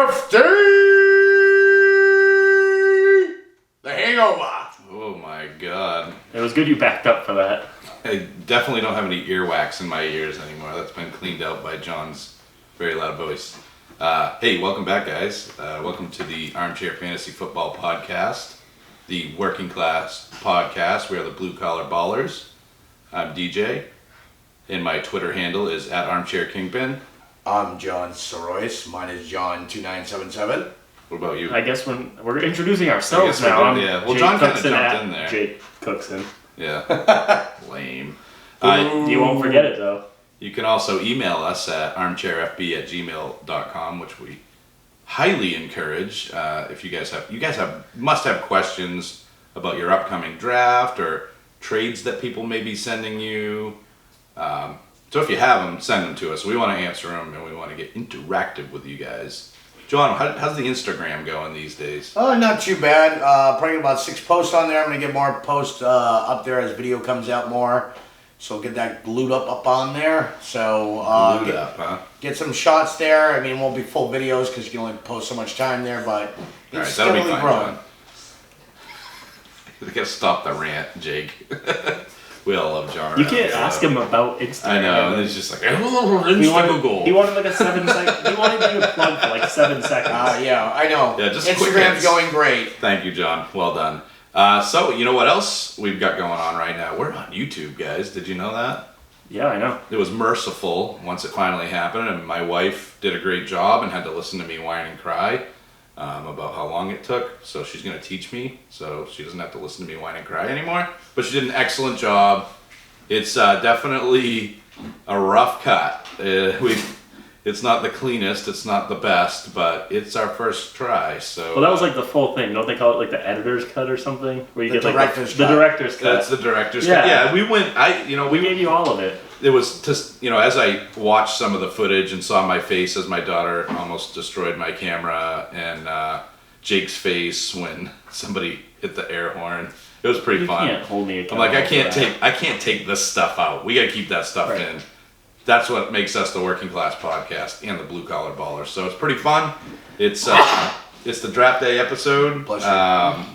birthday! The Hangover. Oh my god. It was good you backed up for that. I definitely don't have any earwax in my ears anymore. That's been cleaned out by John's very loud voice. Hey, welcome back, guys. Welcome to the Armchair Fantasy Football Podcast, the working class podcast. We are the Blue Collar Ballers. I'm DJ, and my Twitter handle is @ArmchairKingpin. I'm John Sorois. Mine is John2977. What about you? I guess we're introducing ourselves now. Yeah. Well, John kind of jumped in there. Jake Cookson. Yeah. Lame. You won't forget it though. You can also email us at armchairfb@gmail.com, which we highly encourage. If you guys must have questions about your upcoming draft or trades that people may be sending you. So if you have them, send them to us. We want to answer them and we want to get interactive with you guys. John, how's the Instagram going these days? Oh, not too bad. Probably about 6 posts on there. I'm going to get more posts up there as video comes out more. So get that glued up on there. So get some shots there. I mean, it won't be full videos because you can only post so much time there, but it's steadily growing. We gotta stop the rant, Jake. We all love John. You can't ask him about Instagram. I know, and he's just like, he wanted like a 7 second. He wanted you to plug for like 7 seconds. Yeah, I know. Yeah, just Instagram's going great. Thank you, John. Well done. So, you know what else we've got going on right now? We're on YouTube, guys. Did you know that? Yeah, I know. It was merciful once it finally happened, and my wife did a great job and had to listen to me whine and cry about how long it took. So she's going to teach me, so she doesn't have to listen to me whine and cry anymore. But she did an excellent job. It's definitely a rough cut. It's not the cleanest, it's not the best, but it's our first try. So well, that was like the full thing. Don't they call it like the editor's cut or something? Where you get like the director's cut. That's the director's cut. Yeah, we went. We gave you all of it. It was just as I watched some of the footage and saw my face as my daughter almost destroyed my camera, and Jake's face when somebody hit the air horn. It was pretty fun. You can't hold me I'm like, I can't take this stuff out. We gotta keep that stuff in. That's what makes us the Working Class Podcast and the Blue Collar Ballers. So it's pretty fun. It's the draft day episode.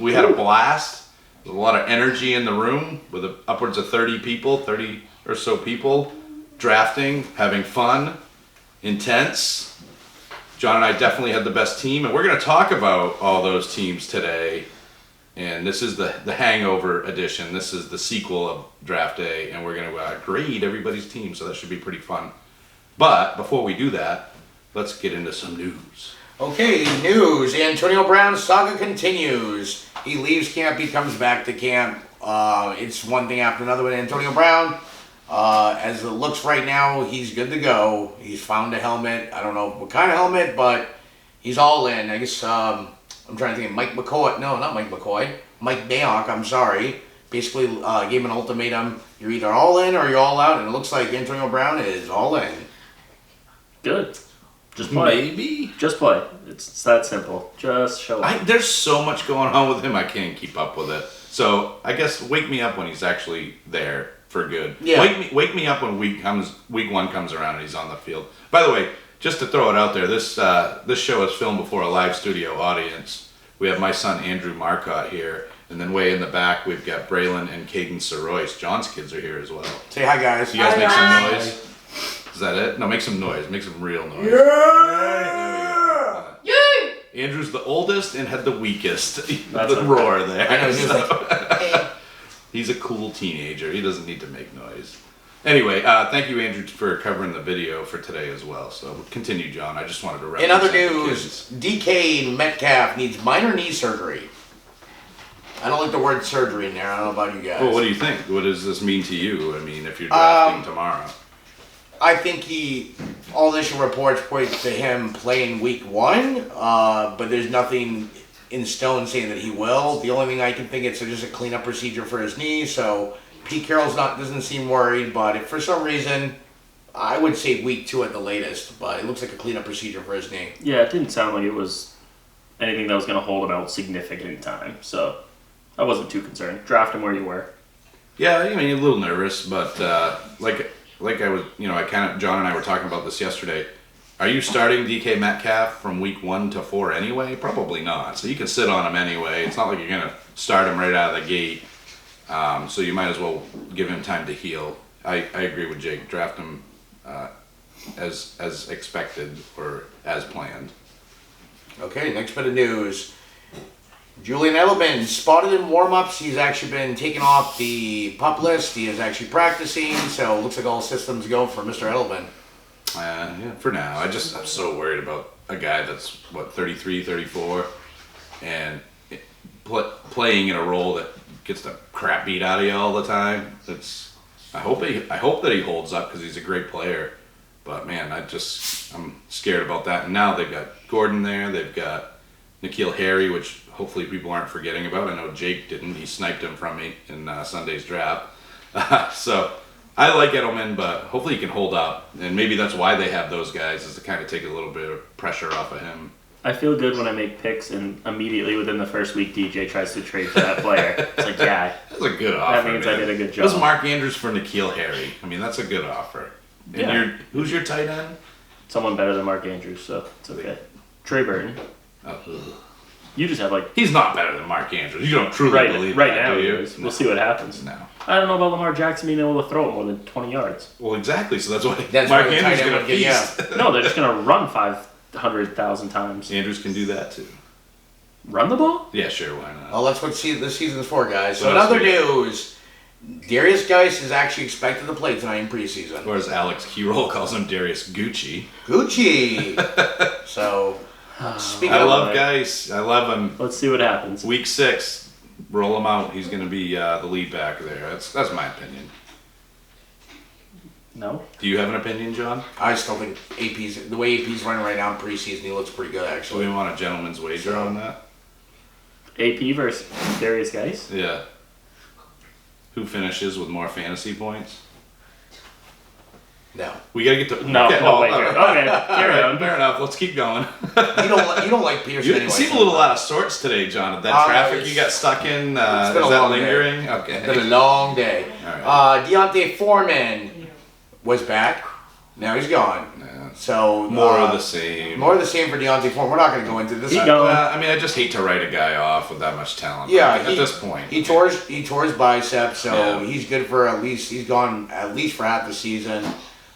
We had a blast. There's a lot of energy in the room with upwards of 30 or so people drafting, having fun, intense. John and I definitely had the best team, and we're going to talk about all those teams today. And this is the Hangover edition. This is the sequel of Draft Day, and we're going to grade everybody's team, so that should be pretty fun. But before we do that, let's get into some news. Okay, news. Antonio Brown's saga continues. He leaves camp, he comes back to camp. It's one thing after another with Antonio Brown. As it looks right now, he's good to go. He's found a helmet. I don't know what kind of helmet, but he's all in. I guess... I'm trying to think of Mike McCoy. No, not Mike McCoy. Mike Mayock, I'm sorry. Basically gave an ultimatum. You're either all in or you're all out. And it looks like Antonio Brown is all in. Good. Just play. Maybe. Just play. It's that simple. Just show up. There's so much going on with him, I can't keep up with it. So I guess wake me up when he's actually there for good. Yeah. Wake me up when week 1 comes around and he's on the field. By the way, just to throw it out there, this show is filmed before a live studio audience. We have my son Andrew Marcotte here, and then way in the back we've got Braylon and Caden Sorois. John's kids are here as well. Say hi, guys. You guys make some noise? Is that it? No, make some noise. Make some real noise. Yeah! Yay! Andrew's the oldest and had the weakest. The roar there. I know, he was like, hey. He's a cool teenager. He doesn't need to make noise. Anyway, thank you, Andrew, for covering the video for today as well. So continue, John. I just wanted to represent in other news, DK Metcalf needs minor knee surgery. I don't like the word surgery in there. I don't know about you guys. Well, what do you think? What does this mean to you? I mean, if you're drafting tomorrow. I think all initial reports point to him playing week 1, but there's nothing in stone saying that he will. The only thing I can think it's just a cleanup procedure for his knee, so... Pete Carroll's doesn't seem worried, but if for some reason, I would say week 2 at the latest, but it looks like a cleanup procedure for his knee. Yeah, it didn't sound like it was anything that was going to hold him out significant time, so I wasn't too concerned. Draft him where you were. Yeah, I mean, a little nervous, but like I was, John and I were talking about this yesterday. Are you starting DK Metcalf from week 1 to 4 anyway? Probably not. So you can sit on him anyway. It's not like you're going to start him right out of the gate. So you might as well give him time to heal. I agree with Jake. Draft him as expected or as planned. Okay, next bit of news. Julian Edelman spotted in warm-ups. He's actually been taken off the PUP list. He is actually practicing, so it looks like all systems go for Mr. Edelman. Yeah, for now. I'm so worried about a guy that's, 33, 34, and playing in a role that gets the crap beat out of you all the time. I hope that he holds up because he's a great player. But man, I'm scared about that. And now they've got Gordon there. They've got N'Keal Harry, which hopefully people aren't forgetting about. I know Jake didn't. He sniped him from me in Sunday's draft. So I like Edelman, but hopefully he can hold up. And maybe that's why they have those guys, is to kind of take a little bit of pressure off of him. I feel good when I make picks and immediately within the first week DJ tries to trade for that player. It's like, yeah. That's a good offer. That means man. I did a good job. This is Mark Andrews for N'Keal Harry. I mean, that's a good offer. And Yeah. Who's your tight end? Someone better than Mark Andrews, so it's okay. Trey Burton. Oh, You just have like he's not better than Mark Andrews. You don't truly believe right that, now do he you? is. We'll see what happens. No. I don't know about Lamar Jackson being able to throw it more than 20 yards. Well, exactly. So that's why That's Mark why the Andrews tight is end going to would get- feast. No, they're just gonna run 500,000 times. Andrews can do that too. Run the ball? Yeah, sure. Why not? Well, that's what this season's for, guys. So What in else other we got? news, Darius Geis is actually expected to play tonight in preseason. Or as Alex Keyroll calls him, Darius Gucci. Gucci. So, speaking I of, love guys. I love him. Let's see what happens. Week 6, roll him out. He's going to be the lead back there. That's my opinion. No? Do you have an opinion, John? I still think the way AP's running right now in preseason, he looks pretty good Do actually. we want a gentleman's wager on that? AP versus Darius Geis? Yeah. Who finishes with more fantasy points? No, We gotta get to No, okay, no wager. all Okay, carry right, on. fair enough. Let's keep going. you don't like Peterson You anyway. seem a so- little out of sorts today, John. That traffic it's- you got stuck in, is been a that long day. lingering? It's been Okay. a long day. All Deontay Foreman was back. Now he's gone. Yeah. So More of the same. More of the same for Deontay Foreman. We're not going to go into this. Keep going. I mean, I just hate to write a guy off with that much talent. Yeah, at this point. He tore his bicep, so Yeah. he's good for he's gone at least for half the season.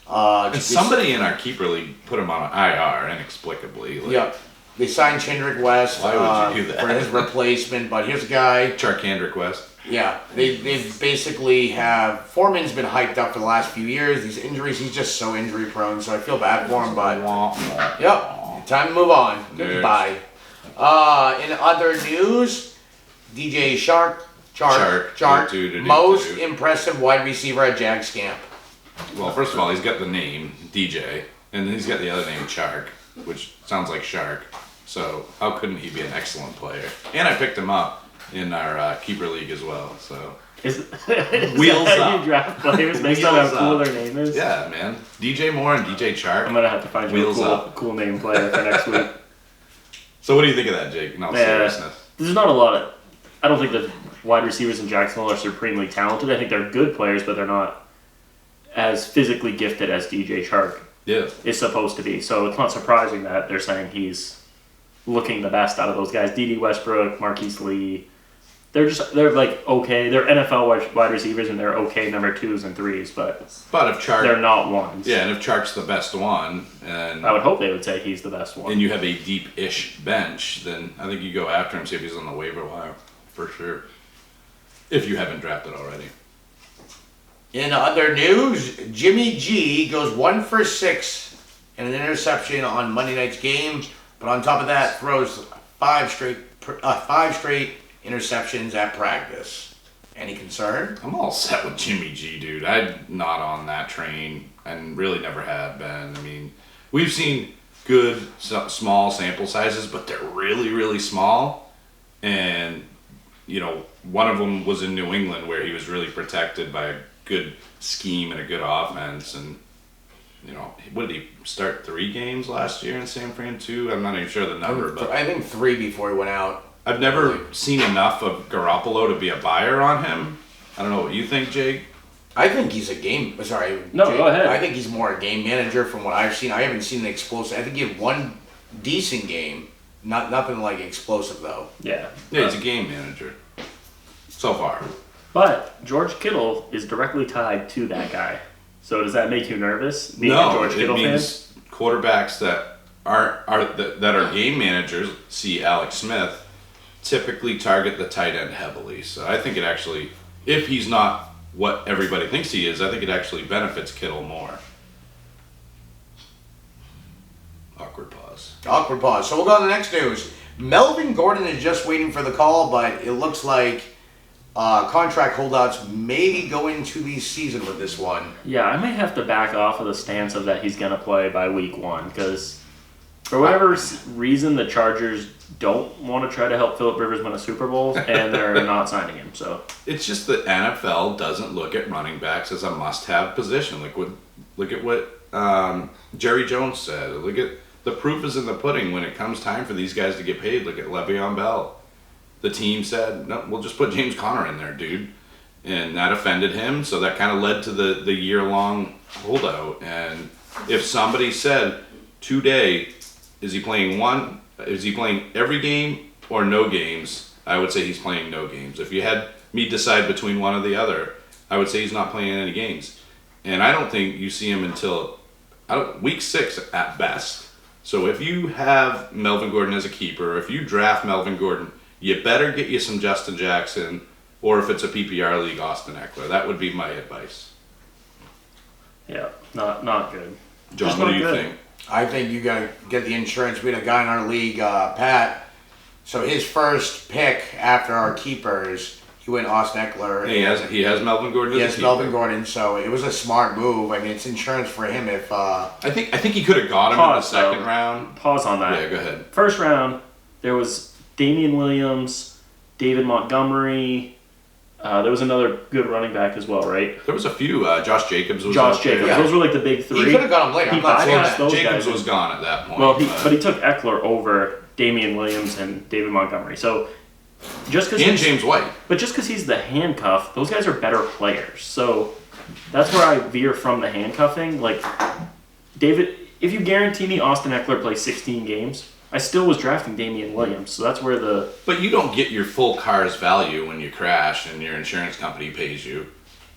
And somebody in our keeper league put him on IR inexplicably. Like, Yep. They signed Chendrick West Why would you do that? for his replacement, but here's a guy. Charkandrick West. Yeah, they basically have Foreman's been hyped up for the last few years. These injuries, he's just so injury prone, so I feel bad for him. But yep, time to move on. Next. Goodbye. In other news, DJ Chark, Do. most impressive wide receiver at Jags camp. Well, first of all, he's got the name DJ, and then he's got the other name Chark, which sounds like shark. So how couldn't he be an excellent player? And I picked him up in our keeper league as well. So Is Wheels that how up. you draft players based on how Wheels cool up. their name is? yeah, man, DJ Moore and DJ Chark. I'm gonna have to find you Wheels a up. cool name player for next week. So what do you think of that, Jake? In all seriousness. There's not a lot of. I don't think the wide receivers in Jacksonville are supremely talented. I think they're good players, but they're not as physically gifted as DJ Chark Yeah. is supposed to be. So it's not surprising that they're saying he's looking the best out of those guys. D.D. Westbrook, Marquise Lee. They're like okay. They're NFL wide receivers and they're okay number 2s and 3s, but But if Chark, they're not ones. yeah, and if Chark's the best one, and I would hope they would say he's the best one. and you have a deep-ish bench, then I think you go after him, see if he's on the waiver wire for sure. If you haven't drafted already. In other news, Jimmy G goes 1 for 6 and an interception on Monday night's game, but on top of that, throws five straight interceptions at practice. Any concern? I'm all set with Jimmy G, dude. I'm not on that train and really never have been. I mean, we've seen good small sample sizes, but they're really, really small. And, you know, one of them was in New England where he was really protected by a good scheme and a good offense. And, you know, what did he start 3 games last year in San Fran too? I'm not even sure the number, but I think 3 before he went out. I've never seen enough of Garoppolo to be a buyer on him. I don't know what you think, Jake. I think he's a game. Sorry. No, go ahead. I think he's more a game manager from what I've seen. I haven't seen an explosive. I think he had one decent game. Nothing like explosive though. Yeah. Yeah, he's a game manager. So far. But George Kittle is directly tied to that guy. So does that make you nervous? Being a No, George it Kittle means quarterbacks that are game managers, see Alex Smith, typically target the tight end heavily. So I think it actually, if he's not what everybody thinks he is, I think it actually benefits Kittle more. Awkward pause. Awkward pause. So we'll go to the next news. Melvin Gordon is just waiting for the call, but it looks like contract holdouts may go into the season with this one. Yeah, I may have to back off of the stance of that he's going to play by week 1 because for whatever reason the Chargers don't want to try to help Phillip Rivers win a Super Bowl and they're not signing him. So It's just that NFL doesn't look at running backs as a must-have position. Look at what Jerry Jones said. Look at the proof is in the pudding when it comes time for these guys to get paid. Look at Le'Veon Bell. The team said, no, we'll just put James Conner in there, dude. And that offended him, so that kind of led to the year-long holdout. And if somebody said, today, is he playing every game or no games, I would say he's playing no games. If you had me decide between one or the other, I would say he's not playing any games. And I don't think you see him until week 6 at best. So if you have Melvin Gordon as a keeper, if you draft Melvin Gordon, you better get you some Justin Jackson, or if it's a PPR league, Austin Eckler. That would be my advice. yeah, not good. John, Just what not do you good. think? I think you got to get the insurance. We had a guy in our league, Pat. So his first pick after our keepers, he went Austin Eckler. He has Melvin Gordon. Yes, Melvin Gordon. So it was a smart move. I mean, it's insurance for him if. I think he could have got him in the second round. Pause on that. Yeah, go ahead. First round, there was Damian Williams, David Montgomery. There was another good running back as well, right? There was a few. Josh Jacobs was Josh out there. Jacobs. Yeah. Those were like the big 3. He could have got him later. He I'm not saying bypassed that. those Jacobs guys. was gone at that point. Well, but he took Eckler over Damian Williams and David Montgomery. So just because and James White. But just because he's the handcuff, those guys are better players. So that's where I veer from the handcuffing. Like, David, if you guarantee me Austin Eckler plays 16 games, I still was drafting Damian Williams. So that's where the... But you don't get your full car's value when you crash and your insurance company pays you.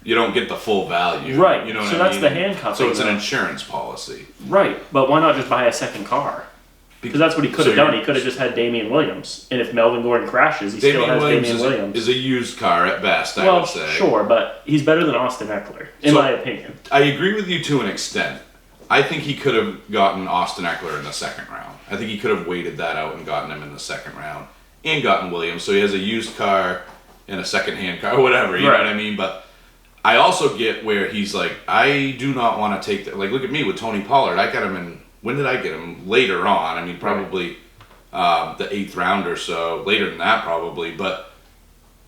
You don't get the full value. Right. You know what So I that's mean? the handcuffing. So it's an though. insurance policy. Right. But why not just buy a second car? Because that's what he could have So done. He could have just had Damian Williams. And if Melvin Gordon crashes, he still has Damian Williams. is a used car at best, I would say. Sure, but he's better than Austin Eckler, in So- my opinion. I agree with you to an extent. I think he could have gotten Austin Eckler in the second round. I think he could have waited that out and gotten him in the second round. And gotten Williams. So he has a used car and a second-hand car, whatever, you know Right. what I mean? But I also get where he's like, I do not want to take that. Like, look at me with Tony Pollard. I got him in, when did I get him? Later on. I mean, probably the 8th round or so. Later than that, probably. But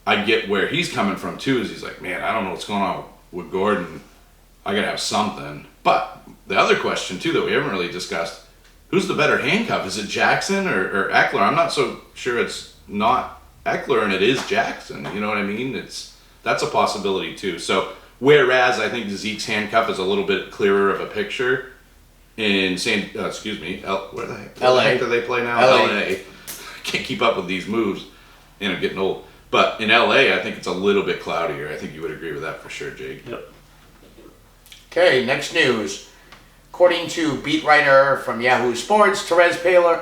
I get where he's coming from, too, is he's like, man, I don't know what's going on with Gordon. I got to have something. But the other question, too, that we haven't really discussed, who's the better handcuff? Is it Jackson or Eckler? I'm not so sure it's not Eckler and it is Jackson. You know what I mean? That's a possibility, too. So, whereas I think Zeke's handcuff is a little bit clearer of a picture in where the heck do they play now? LA. I can't keep up with these moves, and I'm getting old. But in LA, I think it's a little bit cloudier. I think you would agree with that for sure, Jake. Yep. Okay, next news. According to beat writer from Yahoo Sports, Therese Paler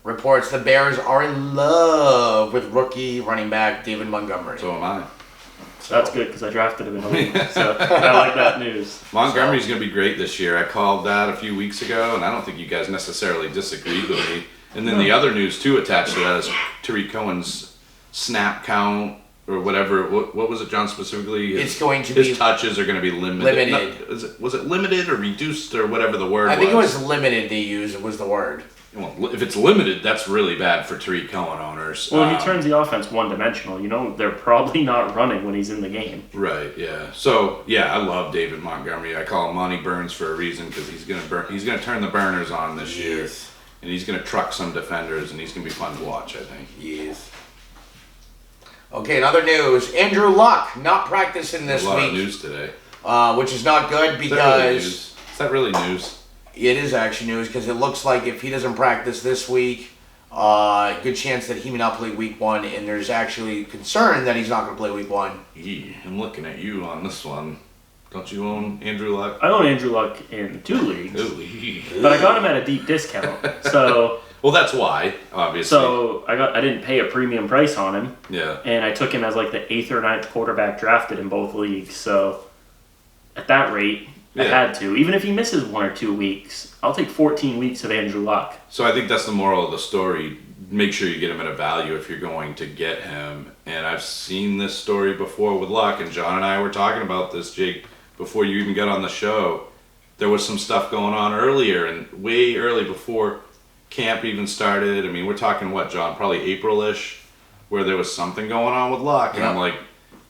reports the Bears are in love with rookie running back David Montgomery. So am I. That's good because I drafted him in a league. So I like that news. Montgomery's going to be great this year. I called that a few weeks ago, and I don't think you guys necessarily disagreed with me. And then the other news, too, attached to that is Tariq Cohen's snap count or whatever. What was it, John, specifically? It's going to his be touches are going to be limited. limited. Was it limited or reduced or whatever the word was? I think it was limited they used, was the word. Well, if it's limited, that's really bad for Tariq Cohen owners. Well, he turns the offense one-dimensional. You know, they're probably not running when he's in the game. Right. Yeah. So yeah, I love David Montgomery. I call him Monty Burns for a reason because he's gonna turn the burners on this year, and he's gonna truck some defenders, and he's gonna be fun to watch. I think. Yes. Okay, in other news, Andrew Luck not practicing this A lot of week, news today. which is not good Is that really because news? Is that really news? it is actually news because it looks like if he doesn't practice this week, good chance that he may not play week 1, and there's actually concern that he's not going to play week 1. I'm looking at you on this one. Don't you own Andrew Luck? I own Andrew Luck in 2 leagues, Ooh. but I got him at a deep discount. So Well, that's why, obviously. so I didn't pay a premium price on him, Yeah. and I took him as like the 8th or 9th quarterback drafted in both leagues. So at that rate, I Yeah. had to. Even if he misses 1 or 2 weeks, I'll take 14 weeks of Andrew Luck. So I think that's the moral of the story. Make sure you get him at a value if you're going to get him. And I've seen this story before with Luck, and John and I were talking about this, Jake, before you even got on the show. There was some stuff going on earlier, and way early before camp even started. I mean, we're talking what, John? Probably April-ish, where there was something going on with Luck. And I'm like,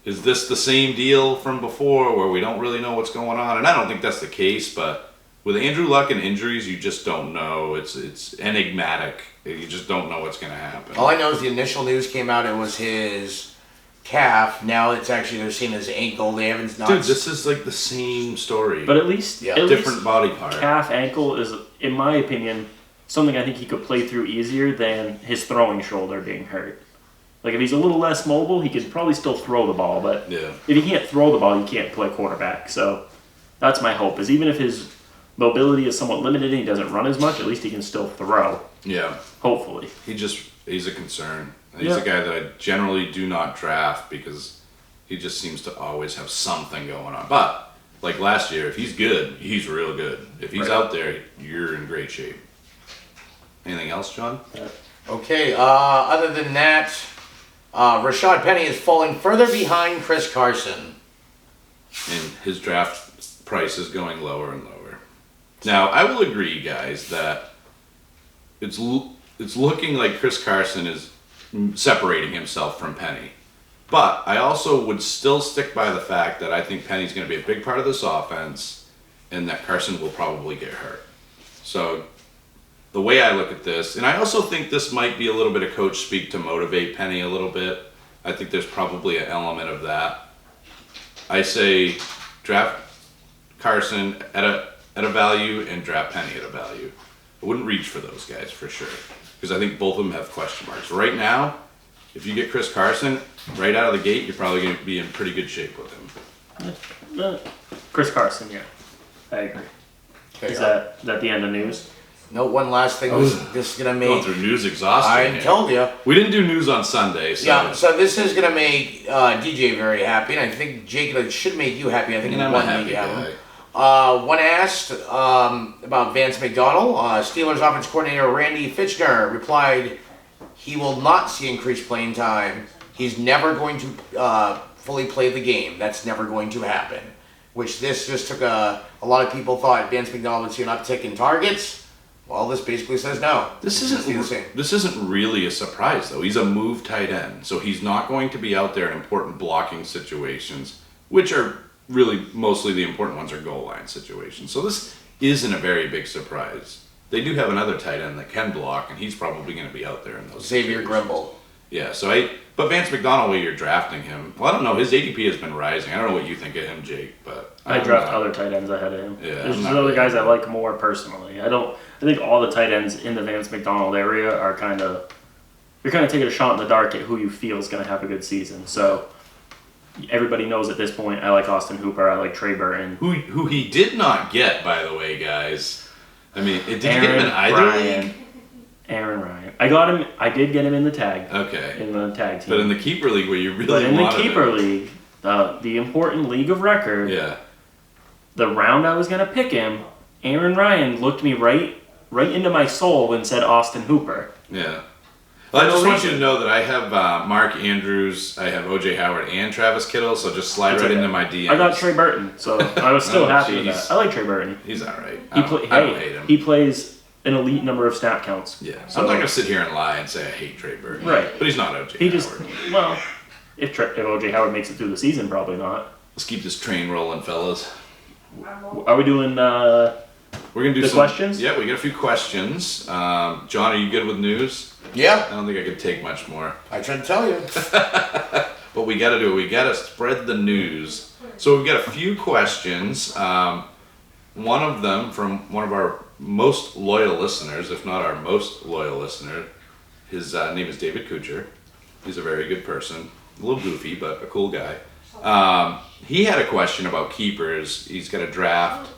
is this the same deal from before where we don't really know what's going on? And I don't think that's the case, but with Andrew Luck and injuries, you just don't know. It's enigmatic. You just don't know what's going to happen. All I know is the initial news came out, it was his calf. Now it's actually, they're seeing his ankle. They haven't not. Dude, this is like the same story. But at least, different body part. Calf ankle is, in my opinion, something I think he could play through easier than his throwing shoulder being hurt. Like, if he's a little less mobile, he could probably still throw the ball, but Yeah. if he can't throw the ball, you can't play quarterback. So that's my hope, is even if his mobility is somewhat limited and he doesn't run as much, at least he can still throw, Yeah. hopefully. He's a concern. He's Yeah. a guy that I generally do not draft because he just seems to always have something going on. But, like last year, if he's good, he's real good. If he's Right. out there, you're in great shape. Anything else, John? Okay, other than that, Rashad Penny is falling further behind Chris Carson. And his draft price is going lower and lower. Now, I will agree, guys, that it's looking like Chris Carson is separating himself from Penny. But I also would still stick by the fact that I think Penny's going to be a big part of this offense and that Carson will probably get hurt. So the way I look at this, and I also think this might be a little bit of coach speak to motivate Penny a little bit. I think there's probably an element of that. I say draft Carson at a value and draft Penny at a value. I wouldn't reach for those guys for sure because I think both of them have question marks. Right now, if you get Chris Carson right out of the gate, you're probably going to be in pretty good shape with him. Chris Carson, yeah. I agree. Okay, Is that the end of news? no, one last thing. This is going to Going make... through news exhaustion. I here. told you. We didn't do news on Sunday, so Yeah, so this is going to make DJ very happy, and I think Jake, it should make you happy. I think and I'm one a happy make you happy. guy. When asked about Vance McDonald, Steelers offense coordinator Randy Fitchner replied he will not see increased playing time. He's never going to fully play the game. That's never going to happen. Which this just took a lot of people thought Vance McDonald would see an uptick in targets. Well, this basically says no. This It's the same. isn't really a surprise though. He's a move tight end, so he's not going to be out there in important blocking situations, which are really mostly the important ones are goal line situations. So this isn't a very big surprise. They do have another tight end that can block, and he's probably going to be out there in those. Xavier situations. Grimble. Yeah. But Vance McDonald, where you're drafting him, well, I don't know. His ADP has been rising. I don't know what you think of him, Jake, but I draft other tight ends ahead of him. Yeah, There's I'm just not other really- guys I like more personally. I think all the tight ends in the Vance McDonald area are you're kind of taking a shot in the dark at who you feel is going to have a good season. So everybody knows at this point I like Austin Hooper, I like Trey Burton. Who he did not get, by the way, guys. I mean, did you get him in either league? Aaron Ryan. I did get him in the tag. Okay. In the tag team. But in the keeper league where you really But in the wanted keeper him, league, the important league of record, yeah. the round I was going to pick him, Aaron Ryan looked me right into my soul and said Austin Hooper. Yeah. Well, I For just no want you to reason. know that I have Mark Andrews, I have OJ Howard, and Travis Kittle, so just slide It's right okay. into my DMs. I got Trey Burton, so I was still Oh, happy with jeez. that. I like Trey Burton. He's all right. He I don't hate him. He plays an elite number of snap counts. Yeah. So I'm not going to sit here and lie and say I hate Trey Burton. Right. But he's not OJ he Howard. just if OJ Howard makes it through the season, probably not. Let's keep this train rolling, fellas. Are we doing? We're going to do The some questions? Yeah, we got a few questions. John, are you good with news? Yeah, I don't think I could take much more. I tried to tell you. but we got to do it. We got to spread the news. So we've got a few questions. One of them from one of our most loyal listeners, if not our most loyal listener. His name is David Kuchar. He's a very good person. A little goofy, but a cool guy. He had a question about keepers. He's got a draft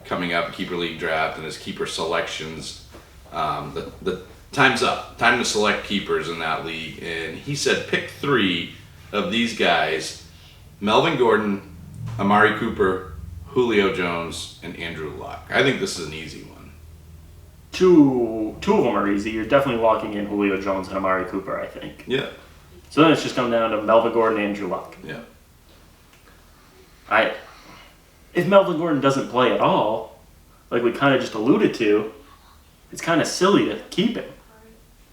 coming up, keeper league draft, and his keeper selections. The time's up. Time to select keepers in that league. And he said pick 3 of these guys: Melvin Gordon, Amari Cooper, Julio Jones, and Andrew Luck. I think this is an easy one. Two of them are easy. You're definitely locking in Julio Jones and Amari Cooper, I think. Yeah. So then it's just coming down to Melvin Gordon and Andrew Luck. Yeah. If Melvin Gordon doesn't play at all, like we kind of just alluded to, it's kind of silly to keep him.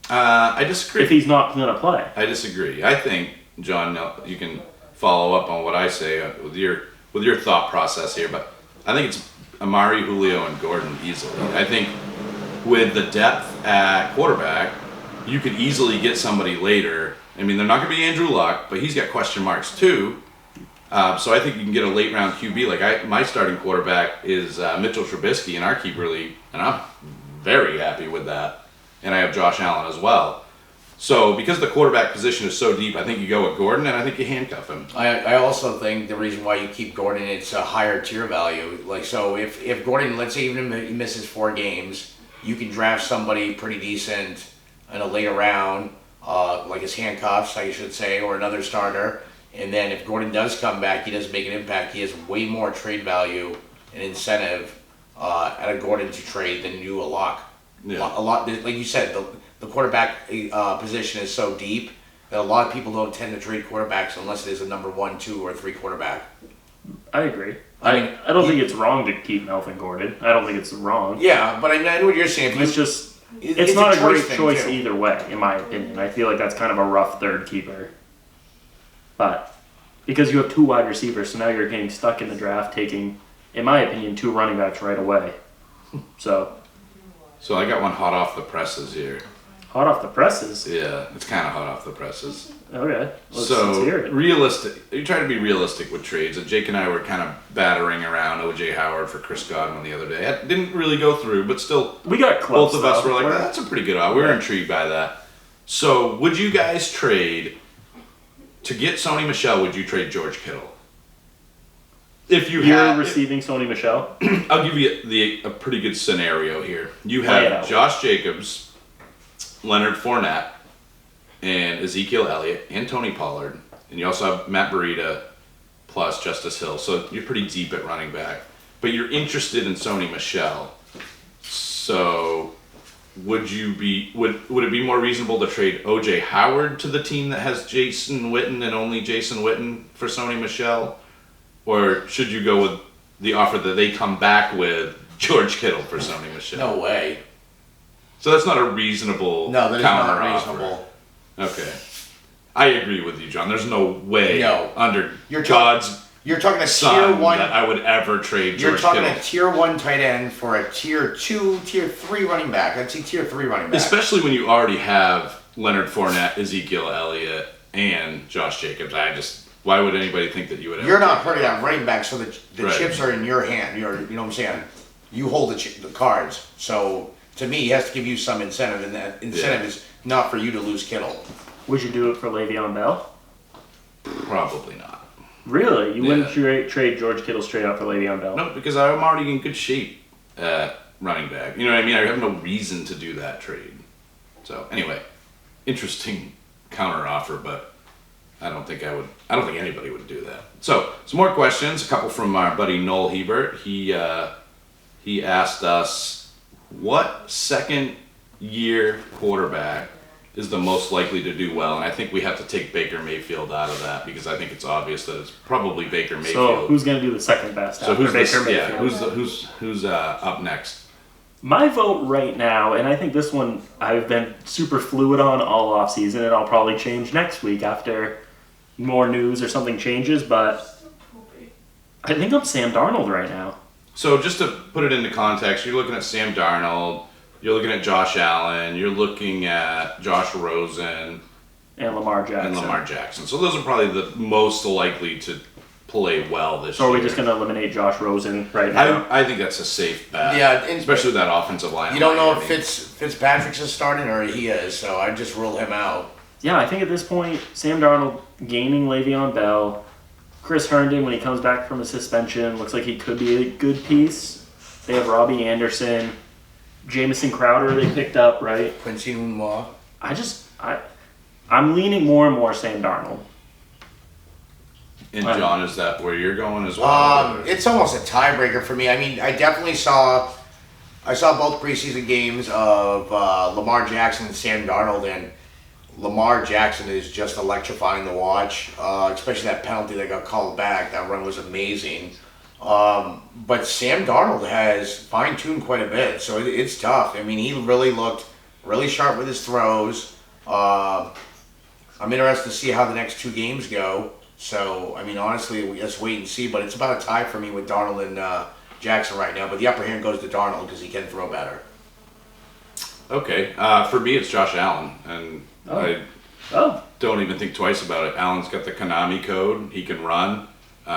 I disagree. If he's not going to play. I disagree. I think, John, you can follow up on what I say with your thought process here, but I think it's Amari, Julio, and Gordon easily. I think with the depth at quarterback, you could easily get somebody later. I mean, they're not going to be Andrew Luck, but he's got question marks too. So I think you can get a late round QB. Like my starting quarterback is Mitchell Trubisky in our keeper league, and I'm very happy with that. And I have Josh Allen as well. So because the quarterback position is so deep, I think you go with Gordon, and I think you handcuff him. I also think the reason why you keep Gordon, it's a higher tier value. Like, so if Gordon, let's say even if he misses 4 games, you can draft somebody pretty decent in a later round, like his handcuffs, I should say, or another starter. And then if Gordon does come back, he does make an impact. He has way more trade value and incentive at a Gordon to trade than you do a Luck. Yeah. A lot, like you said, the quarterback position is so deep that a lot of people don't tend to trade quarterbacks unless it is a number 1, 2, or 3 quarterback. I agree. I mean, I don't think it's wrong to keep Melvin Gordon. I don't think it's wrong. Yeah, but I know what you're saying. It's just, it's not a great choice too. either way, in my opinion. I feel like that's kind of a rough third keeper. But because you have 2 wide receivers, so now you're getting stuck in the draft taking, in my opinion, 2 running backs right away. So I got one hot off the presses here. hot off the presses. Yeah, it's kind of hot off the presses. Okay, let's So hear it. realistic. You try to be realistic with trades. And Jake and I were kind of battering around OJ Howard for Chris Godwin the other day. It didn't really go through, but still, We got close. both of us though. were like, "That's a pretty good offer." We were intrigued by that. So, would you guys trade to get Sony Michel? Would you trade George Kittle? If you You're had, receiving Sony Michel. I'll give you a pretty good scenario here. You Lay it have out. Josh Jacobs, Leonard Fournette, and Ezekiel Elliott, and Tony Pollard, and you also have Matt Breida plus Justice Hill. So you're pretty deep at running back, but you're interested in Sony Michel. So would it be more reasonable to trade OJ Howard to the team that has Jason Witten and only Jason Witten for Sony Michel? Or should you go with the offer that they come back with George Kittle for Sony Michel? No way. So that's not a reasonable No, that is counter not offer. reasonable. Okay. I agree with you, John. There's no way No. under You're God's You're talking a tier son 1. that I would ever trade You're George talking Kittle. a tier 1 tight end for a tier 2, tier 3 running back. I'd say tier 3 running back. Especially when you already have Leonard Fournette, Ezekiel Elliott, and Josh Jacobs. Why would anybody think that you would ever You're not trade hurting on running back, so the Right. chips are in your hand. You know what I'm saying? You hold the cards. So to me, he has to give you some incentive, and that incentive is not for you to lose Kittle. Would you do it for Le'Veon Bell? Probably not. Really? You Yeah. wouldn't trade George Kittle straight up for Le'Veon Bell? No, because I'm already in good shape at running back. You know what I mean? I have no reason to do that trade. So anyway, interesting counter offer, but I don't think anybody would do that. So some more questions. A couple from our buddy Noel Hebert. He asked us, what second year quarterback is the most likely to do well? And I think we have to take Baker Mayfield out of that because I think it's obvious that it's probably Baker Mayfield. So who's going to do the second best? So after who's Baker this, yeah, Mayfield? who's up next? My vote right now, and I think this one I've been super fluid on all off season, and I'll probably change next week after more news or something changes. But I think I'm Sam Darnold right now. So just to put it into context, you're looking at Sam Darnold, you're looking at Josh Allen, you're looking at Josh Rosen, And Lamar Jackson. So those are probably the most likely to play well this year. So are we just going to eliminate Josh Rosen right now? I think that's a safe bet. Yeah, especially with that offensive line. You don't know if Fitzpatrick's is starting or he is, so I'd just rule him out. Yeah, I think at this point, Sam Darnold gaining Le'Veon Bell, Chris Herndon, when he comes back from a suspension, looks like he could be a good piece. They have Robbie Anderson, Jamison Crowder they picked up, right? Quincy Moore. I'm leaning more and more Sam Darnold. And John, is that where you're going as well? It's almost a tiebreaker for me. I mean, I definitely saw both preseason games of Lamar Jackson and Sam Darnold, and Lamar Jackson is just electrifying to watch, especially that penalty that got called back. That run was amazing. But Sam Darnold has fine-tuned quite a bit, so it's tough. I mean, he really looked really sharp with his throws. I'm interested to see how the next 2 games go. So, I mean, honestly, we just wait and see. But it's about a tie for me with Darnold and Jackson right now. But the upper hand goes to Darnold because he can throw better. Okay. For me, it's Josh Allen. And I don't even think twice about it. Allen's got the Konami code. He can run.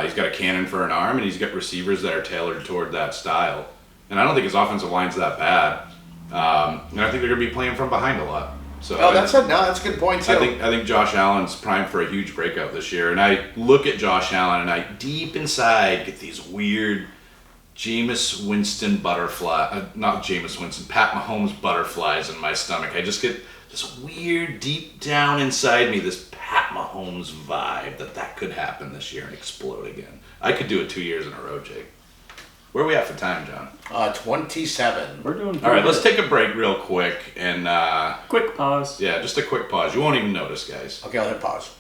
He's got a cannon for an arm. And he's got receivers that are tailored toward that style. And I don't think his offensive line's that bad. And I think they're going to be playing from behind a lot. So that's a good point too. I think Josh Allen's primed for a huge breakout this year, and I look at Josh Allen and I deep inside get these weird Jameis Winston Pat Mahomes butterflies in my stomach. I just get this weird deep down inside me, this Pat Mahomes vibe that could happen this year and explode again. I could do it 2 years in a row, Jake. Where are we at for time, John? 27. We're doing all right, let's take a break real quick and... quick pause. Yeah, just a quick pause. You won't even notice, guys. Okay, I'll hit pause.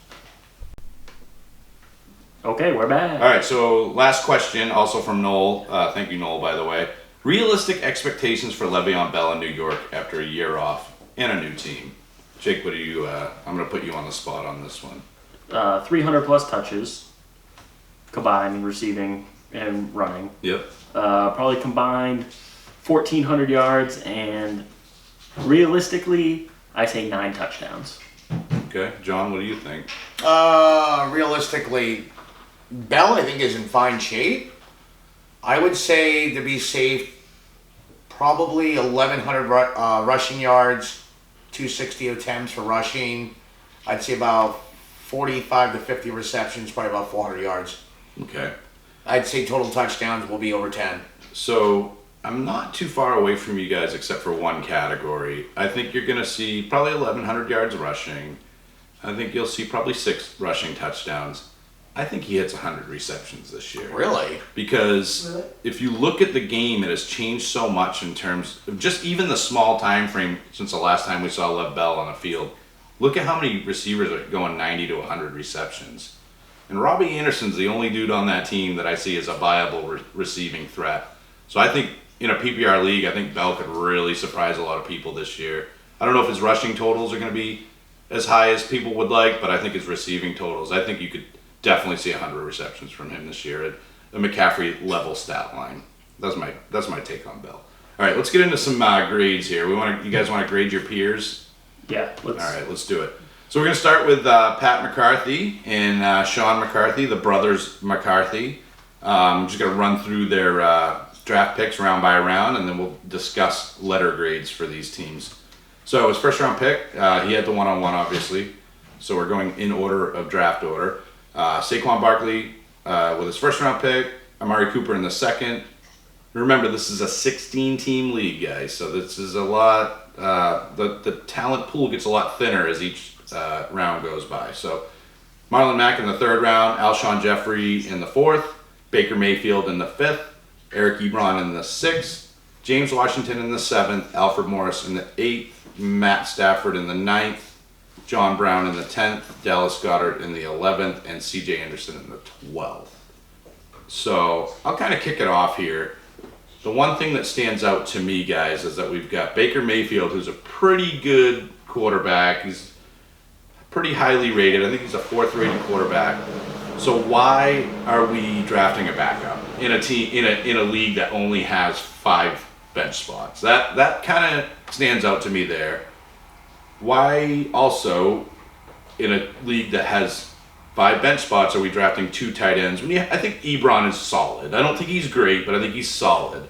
Okay, we're back. All right, so last question, also from Noel. Thank you, Noel, by the way. Realistic expectations for Le'Veon Bell in New York after a year off and a new team. Jake, what do you... I'm going to put you on the spot on this one. 300-plus touches combined, receiving and running. Yep. Probably combined 1,400 yards, and realistically, I say 9 touchdowns. Okay, John, what do you think? Realistically, Bell, I think, is in fine shape. I would say, to be safe, probably 1,100 rushing yards, 260 attempts for rushing. I'd say about 45 to 50 receptions, probably about 400 yards. Okay. I'd say total touchdowns will be over 10. So I'm not too far away from you guys except for one category. I think you're going to see probably 1,100 yards rushing. I think you'll see probably 6 rushing touchdowns. I think he hits 100 receptions this year. Really? Because if you look at the game, it has changed so much in terms of just even the small time frame since the last time we saw Lev Bell on the field. Look at how many receivers are going 90 to 100 receptions. And Robbie Anderson's the only dude on that team that I see as a viable receiving threat. So I think in a PPR league, I think Bell could really surprise a lot of people this year. I don't know if his rushing totals are going to be as high as people would like, but I think his receiving totals, I think you could definitely see 100 receptions from him this year at a McCaffrey level stat line. That's my take on Bell. All right, let's get into some grades here. You guys want to grade your peers? Yeah. All right, let's do it. So we're going to start with Pat McCarthy and Sean McCarthy, the brothers McCarthy. I'm just going to run through their draft picks round by round, and then we'll discuss letter grades for these teams. So his first round pick, he had the one-on-one, obviously. So we're going in order of draft order. Saquon Barkley with his first round pick, Amari Cooper in the second. Remember, this is a 16-team league, guys, so this is a lot. The talent pool gets a lot thinner as each round goes by. So Marlon Mack in the third round, Alshon Jeffrey in the fourth, Baker Mayfield in the fifth, Eric Ebron in the sixth, James Washington in the seventh, Alfred Morris in the eighth, Matt Stafford in the ninth, John Brown in the 10th, Dallas Goedert in the 11th, and C.J. Anderson in the 12th. So I'll kind of kick it off here. The one thing that stands out to me, guys, is that we've got Baker Mayfield, who's a pretty good quarterback. He's pretty highly rated. I think he's a 4th rated quarterback. So why are we drafting a backup in a team in a league that only has 5 bench spots? That kind of stands out to me there. Why also in a league that has 5 bench spots, are we drafting 2 tight ends? I think Ebron is solid. I don't think he's great, but I think he's solid.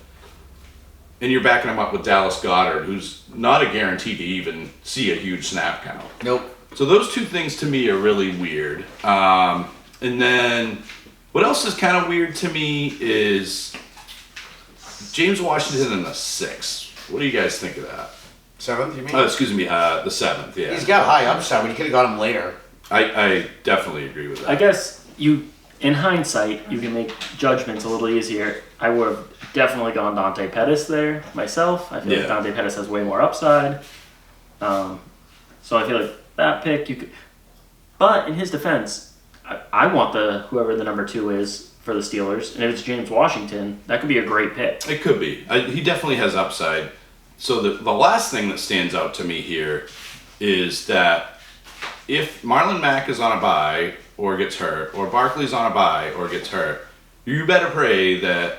And you're backing him up with Dallas Goedert, who's not a guarantee to even see a huge snap count. Nope. So those 2 things to me are really weird. And then what else is kind of weird to me is James Washington in the 6th. What do you guys think of that? 7th, you mean? Oh, excuse me, the 7th, yeah. He's got high upside, but you could have got him later. I definitely agree with that. I guess in hindsight, you can make judgments a little easier. I would have definitely gone Dante Pettis there myself. I feel like Dante Pettis has way more upside. So I feel like that pick you could. But in his defense, I want whoever the number 2 is for the Steelers, and if it's James Washington, that could be a great pick. It could be. He definitely has upside. So the last thing that stands out to me here is that if Marlon Mack is on a bye or gets hurt, or Barkley's on a bye or gets hurt, you better pray that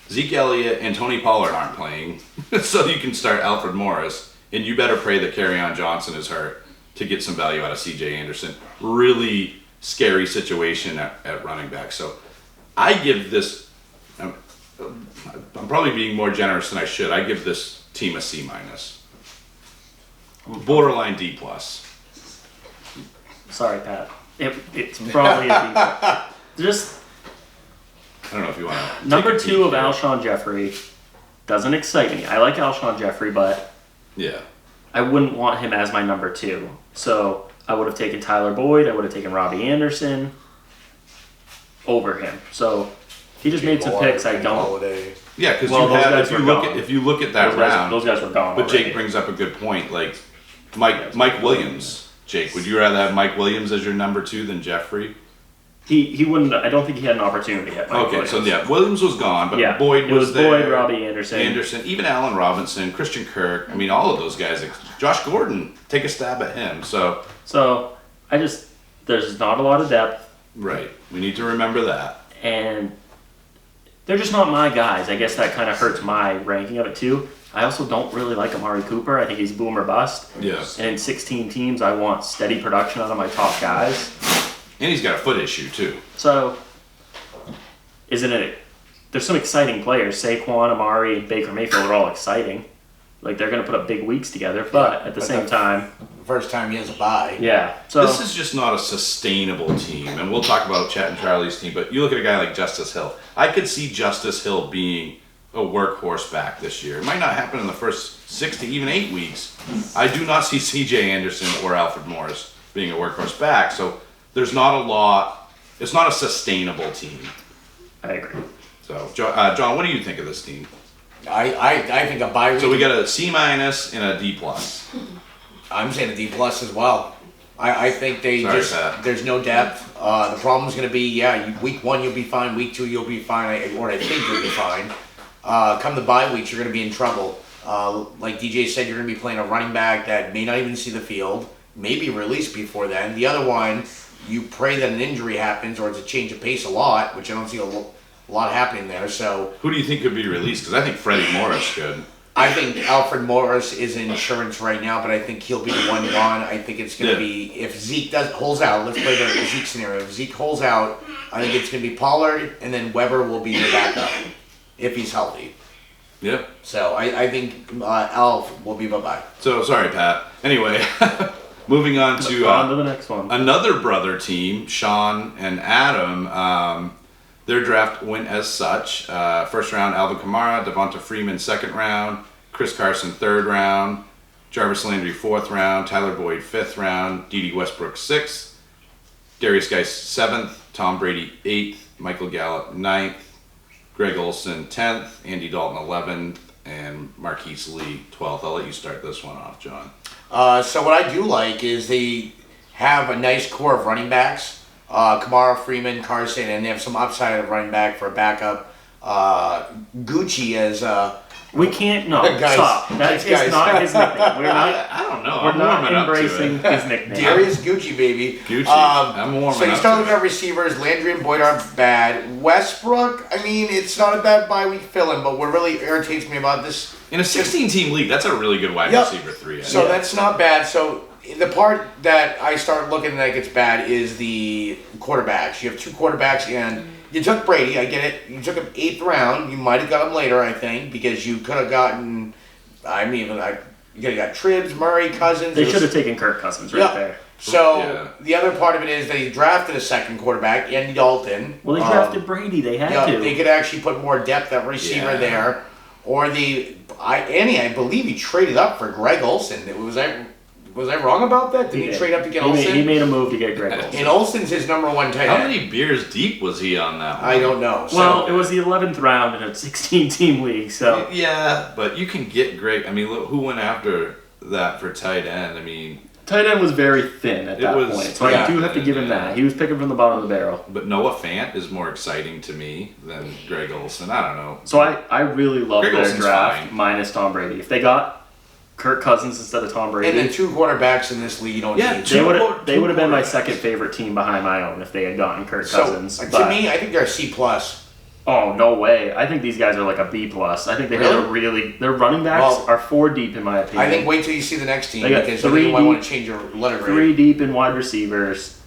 Zeke Elliott and Tony Pollard aren't playing so you can start Alfred Morris, and you better pray that Kerryon Johnson is hurt to get some value out of C.J. Anderson. Really scary situation at running back. So I give this, I'm probably being more generous than I should. I give this team a C-. Borderline D+. Sorry, Pat. It's probably a D. Just I don't know if you want to. number 2 of Alshon Jeffrey doesn't excite me. I like Alshon Jeffrey, but yeah, I wouldn't want him as my number 2. So I would have taken Tyler Boyd. I would have taken Robbie Anderson over him. So he just made some picks I don't. Holiday. yeah, because if you look at that round, those guys were gone. but already. Jake brings up a good point. Like Mike Williams. Jake, would you rather have Mike Williams as your number 2 than Jeffrey? He wouldn't. I don't think he had an opportunity at Mike Williams. So yeah, Williams was gone, but Boyd it was there. Boyd, Robbie Anderson, even Allen Robinson, Christian Kirk. I mean, all of those guys. Josh Gordon, take a stab at him. So there's not a lot of depth. Right, we need to remember that. And they're just not my guys. I guess that kind of hurts my ranking of it too. I also don't really like Amari Cooper. I think he's boom or bust. Yes. And in 16 teams, I want steady production out of my top guys. And he's got a foot issue too. So, isn't it? There's some exciting players. Saquon, Amari, Baker Mayfield are all exciting. Like they're going to put up big weeks together. But at the same time, first time he has a bye. Yeah. So this is just not a sustainable team. And we'll talk about Chat and Charlie's team. But you look at a guy like Justice Hill. I could see Justice Hill being a workhorse back this year. It might not happen in the first 6 to even 8 weeks. I do not see C.J. Anderson or Alfred Morris being a workhorse back. So there's not a lot. It's not a sustainable team. I agree. So John, what do you think of this team? I think a bye week. So we got a C- and a D+. I'm saying a D+ as well. I think Pat. there's no depth. The problem's going to be, week 1 you'll be fine, week 2 you'll be fine, or I think you'll be fine. Come the bye weeks, you're going to be in trouble. Like DJ said, you're going to be playing a running back that may not even see the field, may be released before then. The other one, you pray that an injury happens or it's a change of pace a lot, which I don't see a lot happening there. So who do you think could be released? Because I think Freddie Morris could. I think Alfred Morris is insurance right now, but I think he'll be the one gone. I think it's going to be, if Zeke holds out, let's play the Zeke scenario. If Zeke holds out, I think it's going to be Pollard, and then Weber will be the backup if he's healthy. Yeah. So I think Alf will be bye-bye. So, sorry, Pat. Anyway, moving on to the next one. Another brother team, Sean and Adam. Their draft went as such. First round, Alvin Kamara, Devonta Freeman, second round, Chris Carson, third round, Jarvis Landry, fourth round, Tyler Boyd, fifth round, Dede Westbrook, sixth, Darius Geis, seventh, Tom Brady, eighth, Michael Gallup, ninth, Greg Olson, 10th, Andy Dalton, 11th, and Marquise Lee, 12th. I'll let you start this one off, John. So what I do like is they have a nice core of running backs. Kamara, Freeman, Carson, and they have some upside of running back for a backup. Gucci as we can't guys, stop. That is not his nickname. We're not. I don't know. We're I'm not warming embracing up to it. his nickname. Darius Gucci, baby. Gucci. I'm warming So you up start to looking at receivers. Landry and Boyd aren't bad. Westbrook, I mean, it's not a bad bye week fill-in, but what really irritates me about this, In a 16-team league, that's a really good wide Yep. receiver 3. so that's not bad. So the part that I start looking that gets bad is the quarterbacks. You have 2 quarterbacks, and you took Brady. I get it. You took him 8th round. You might have got him later, I think, because you could have gotten. You could have got Tribbs, Murray, Cousins. They should have taken Kirk Cousins right there. So the other part of it is they drafted a second quarterback, Andy Dalton. Well, they drafted Brady. They had to. They could actually put more depth at receiver there, or I believe he traded up for Greg Olsen. Was I wrong about that? Did he trade up to get Olsen? He made a move to get Greg Olsen. And Olsen's his number 1 tight end. How many beers deep was he on that one? I don't know. Well, it was the 11th round in a 16-team league, so... Yeah, but you can get Greg... I mean, look, who went after that for tight end? I mean... Tight end was very thin at that point, so I do have to give him that. He was picking from the bottom of the barrel. But Noah Fant is more exciting to me than Greg Olsen. I don't know. So I really love Greg their Olsen's draft fine. minus Tom Brady. If they got Kirk Cousins instead of Tom Brady... And then 2 quarterbacks in this league you don't need. They would have been my second favorite team behind my own if they had gotten Kirk Cousins. To me, I think they're a C+. Oh, no way. I think these guys are like a B+. I think they had their running backs are 4 deep in my opinion. I think wait till you see the next team, They got because 3 you might deep, want to change your letter grade. 3 deep in wide receivers.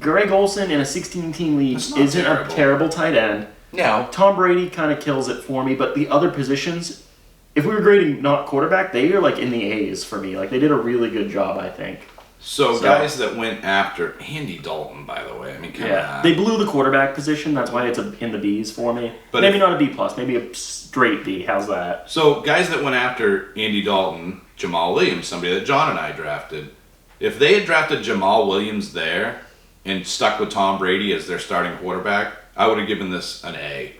Greg Olsen in a 16-team league isn't a terrible tight end. No. Tom Brady kind of kills it for me, but the other positions, if we were grading not quarterback, they are like in the A's for me. Like they did a really good job, I think. So guys that went after Andy Dalton, by the way. I mean, come on. They blew the quarterback position. That's why it's in the B's for me. But maybe not a B+, maybe a straight B. How's that? So guys that went after Andy Dalton, Jamal Williams, somebody that John and I drafted. If they had drafted Jamal Williams there and stuck with Tom Brady as their starting quarterback, I would have given this an A.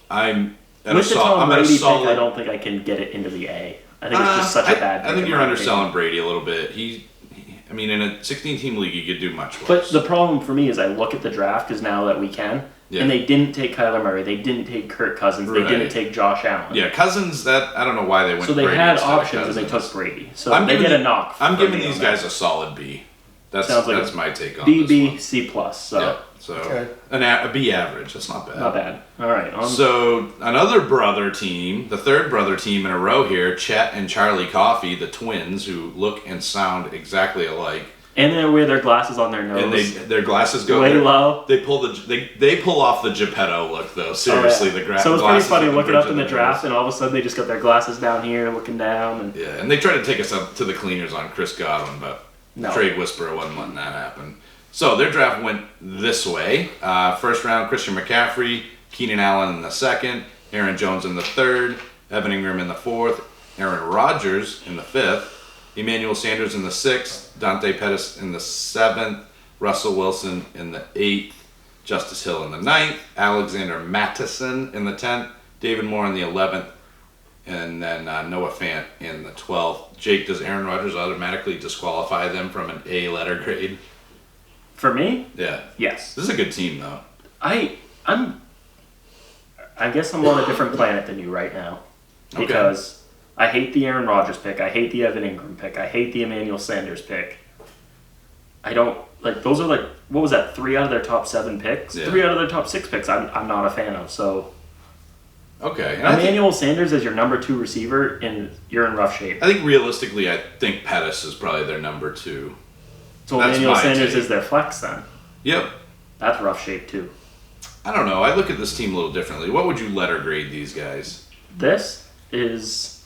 I'm at With the Tom Brady pick, solid. I don't think I can get it into the A. I think it's just such a bad pick. I think you're underselling Brady a little bit. I mean, in a 16-team league, you could do much worse. But the problem for me is I look at the draft because now that we can, and they didn't take Kyler Murray, they didn't take Kirk Cousins, they didn't take Josh Allen. Yeah, Cousins. I don't know why they went. So they Brady had instead of options and they Cousins. took Brady. So they get a knock. I'm giving these guys a solid B. That's my take on B, this one. C+. So. Yeah. So a B average. That's not bad. Not bad. All right. So another brother team, the third brother team in a row here, Chet and Charlie Coffey, the twins, who look and sound exactly alike. And they wear their glasses on their nose. And their glasses go way low. They pull off the Geppetto look though. Seriously, So it's pretty funny looking up in the draft, and all of a sudden they just got their glasses down here, looking down. And they tried to take us up to the cleaners on Chris Godwin, but Trade Whisperer wasn't letting that happen. So their draft went this way. First round, Christian McCaffrey, Keenan Allen in the second, Aaron Jones in the third, Evan Ingram in the fourth, Aaron Rodgers in the fifth, Emmanuel Sanders in the sixth, Dante Pettis in the seventh, Russell Wilson in the eighth, Justice Hill in the ninth, Alexander Mattison in the 10th, David Moore in the 11th, and then Noah Fant in the 12th. Jake, does Aaron Rodgers automatically disqualify them from an A letter grade? For me? Yeah. Yes. This is a good team, though. I guess I'm on a different planet than you right now. Because I hate the Aaron Rodgers pick. I hate the Evan Ingram pick. I hate the Emmanuel Sanders pick. I don't, those are what was that, 3 out of their top 7 picks? Yeah. 3 out of their top 6 picks I'm not a fan of, so. Okay. Emmanuel Sanders as your number 2 receiver, and you're in rough shape. I think realistically, I think Pettis is probably their number 2. So Emmanuel Sanders is their flex then? Yep. That's rough shape too. I don't know. I look at this team a little differently. What would you letter grade these guys? This is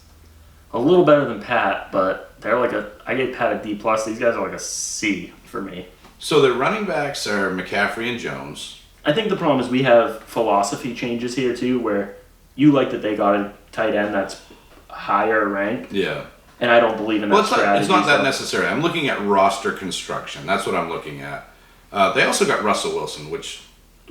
a little better than Pat, but they're I gave Pat a D+. These guys are like a C for me. So their running backs are McCaffrey and Jones. I think the problem is we have philosophy changes here too, where you like that they got a tight end that's higher ranked. Yeah. And I don't believe in that strategy. It's not that necessary. I'm looking at roster construction. That's what I'm looking at. They also got Russell Wilson, which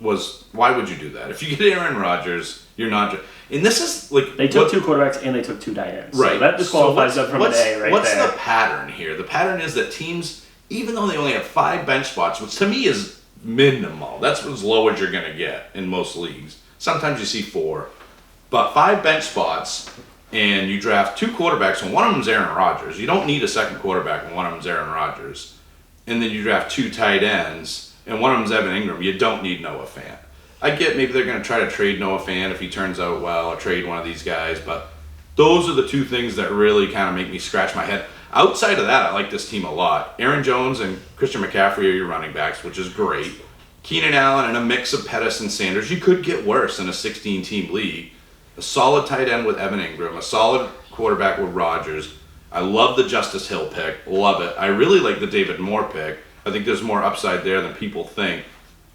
was, why would you do that? If you get Aaron Rodgers, you're not. And this is they took 2 quarterbacks and they took 2 tight ends. Right. So that disqualifies them from an A right what's there. What's the pattern here? The pattern is that teams, even though they only have 5 bench spots, which to me is minimal, that's as low as you're going to get in most leagues. Sometimes you see 4. But 5 bench spots, and you draft 2 quarterbacks, and one of them's Aaron Rodgers. You don't need a second quarterback, and one of them's Aaron Rodgers. And then you draft 2 tight ends, and one of them's Evan Ingram. You don't need Noah Fant. I get maybe they're going to try to trade Noah Fant if he turns out well, or trade one of these guys, but those are the 2 things that really kind of make me scratch my head. Outside of that, I like this team a lot. Aaron Jones and Christian McCaffrey are your running backs, which is great. Keenan Allen and a mix of Pettis and Sanders. You could get worse in a 16-team league. A solid tight end with Evan Ingram. A solid quarterback with Rodgers. I love the Justice Hill pick. Love it. I really like the David Moore pick. I think there's more upside there than people think.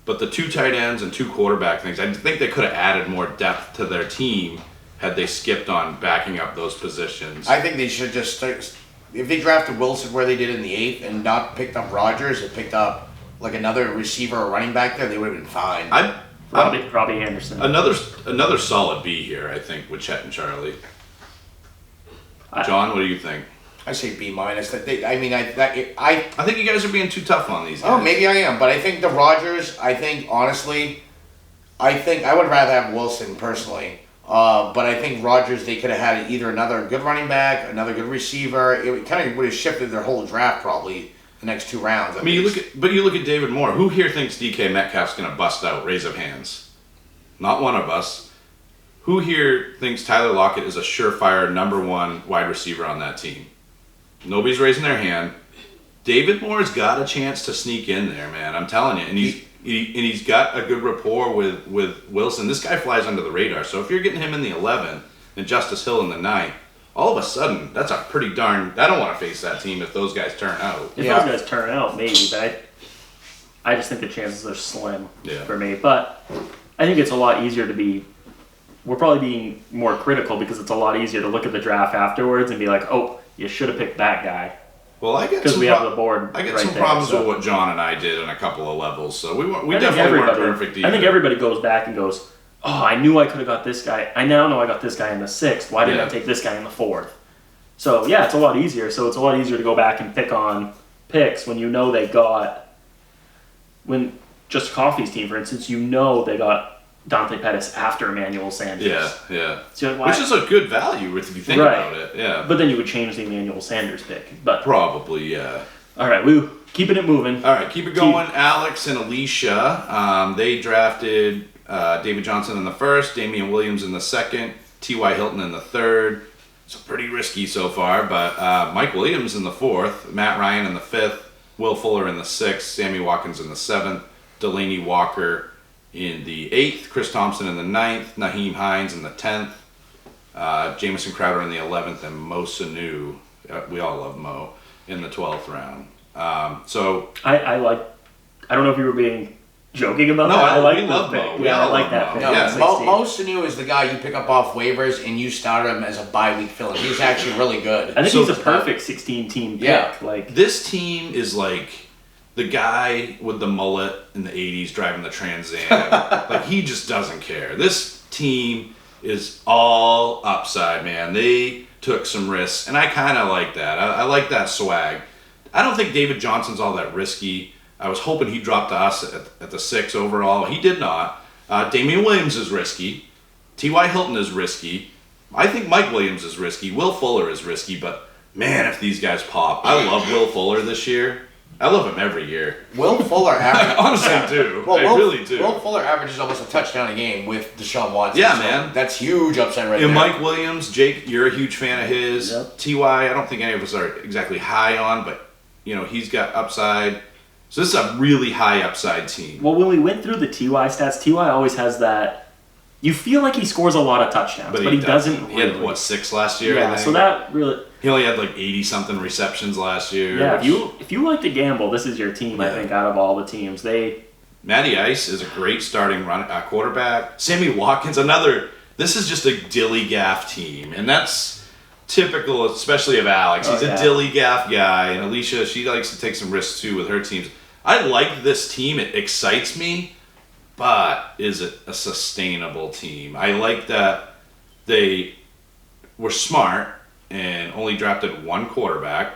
But the 2 tight ends and 2 quarterback things, I think they could have added more depth to their team had they skipped on backing up those positions. I think they should just start, if they drafted Wilson where they did in the 8th and not picked up Rodgers and picked up like another receiver or running back there, they would have been fine. Robbie Anderson. Another solid B here, I think, with Chet and Charlie. John, what do you think? I say B minus. I think you guys are being too tough on these guys. Oh, maybe I am, but I think the Rodgers. I think honestly, I would rather have Wilson personally. But I think Rodgers, they could have had either another good running back, another good receiver. It kind of would have shifted their whole draft probably the next 2 rounds. I mean, you look at David Moore. Who here thinks DK Metcalf's going to bust out? Raise of hands. Not one of us. Who here thinks Tyler Lockett is a surefire number 1 wide receiver on that team? Nobody's raising their hand. David Moore's got a chance to sneak in there, man. I'm telling you, and he's got a good rapport with Wilson. This guy flies under the radar. So if you're getting him in the 11th and Justice Hill in the 9th, all of a sudden that's a pretty darn. I don't want to face that team if those guys turn out. If those guys turn out, maybe, but I just think the chances are slim for me. But I think it's a lot easier to be. We're probably being more critical because it's a lot easier to look at the draft afterwards and be like, oh, you should have picked that guy. Well, I get because we have the board. I get right some there, problems so. with what John and I did on a couple of levels. So we definitely weren't perfect either. I think everybody goes back and goes, oh, I knew I could have got this guy. I now know I got this guy in the 6th. Why didn't I take this guy in the 4th? So yeah, it's a lot easier. So it's a lot easier to go back and pick on picks when you know they got. When just Coffee's team, for instance, you know they got Dante Pettis after Emmanuel Sanders. Yeah. So which is a good value if you think about it. Yeah. But then you would change the Emmanuel Sanders pick. But probably, yeah. All right, we're keeping it moving. All right, keep it going. Alex and Alicia, they drafted David Johnson in the 1st, Damian Williams in the 2nd, T.Y. Hilton in the 3rd. It's pretty risky so far, but Mike Williams in the 4th, Matt Ryan in the 5th, Will Fuller in the 6th, Sammy Watkins in the 7th, Delaney Walker in the 8th, Chris Thompson in the 9th, Naheem Hines in the 10th, Jamison Crowder in the 11th, and Mo Sanu, we all love Mo, in the 12th round. So I don't know if you were being joking about that. I like love Mo. Yeah, I like that. No, yeah. Mo Sanu is the guy you pick up off waivers and you start him as a bye-week fill-in. He's actually really good. I think he's a perfect 16-team pick. Yeah. Like this team is like the guy with the mullet in the 80s driving the Trans Am. Like, he just doesn't care. This team is all upside, man. They took some risks, and I kind of like that. I like that swag. I don't think David Johnson's all that risky. I was hoping he dropped to us at the 6 overall. He did not. Damian Williams is risky. T.Y. Hilton is risky. I think Mike Williams is risky. Will Fuller is risky, but man, if these guys pop. I love Will Fuller this year. I love him every year. Will Fuller averages. Honestly, do. Well, I really do. Will Fuller averages almost a touchdown a game with Deshaun Watson. Yeah, so man. That's huge upside right there. And Mike Williams, Jake, you're a huge fan of his. Yep. T.Y., I don't think any of us are exactly high on, but, he's got upside. So this is a really high upside team. Well, when we went through the T.Y. stats, T.Y. always has that. You feel like he scores a lot of touchdowns, but he doesn't. He had, 6 last year? Yeah, so that really. He only had 80-something receptions last year. Yeah, if you like to gamble, this is your team, I think, out of all the teams. Matty Ice is a great starting quarterback. Sammy Watkins, this is just a dilly-gaff team, and that's typical, especially of Alex. He's a dilly-gaff guy, and Alicia, she likes to take some risks, too, with her teams. I like this team. It excites me, but is it a sustainable team? I like that they were smart and only drafted 1 quarterback.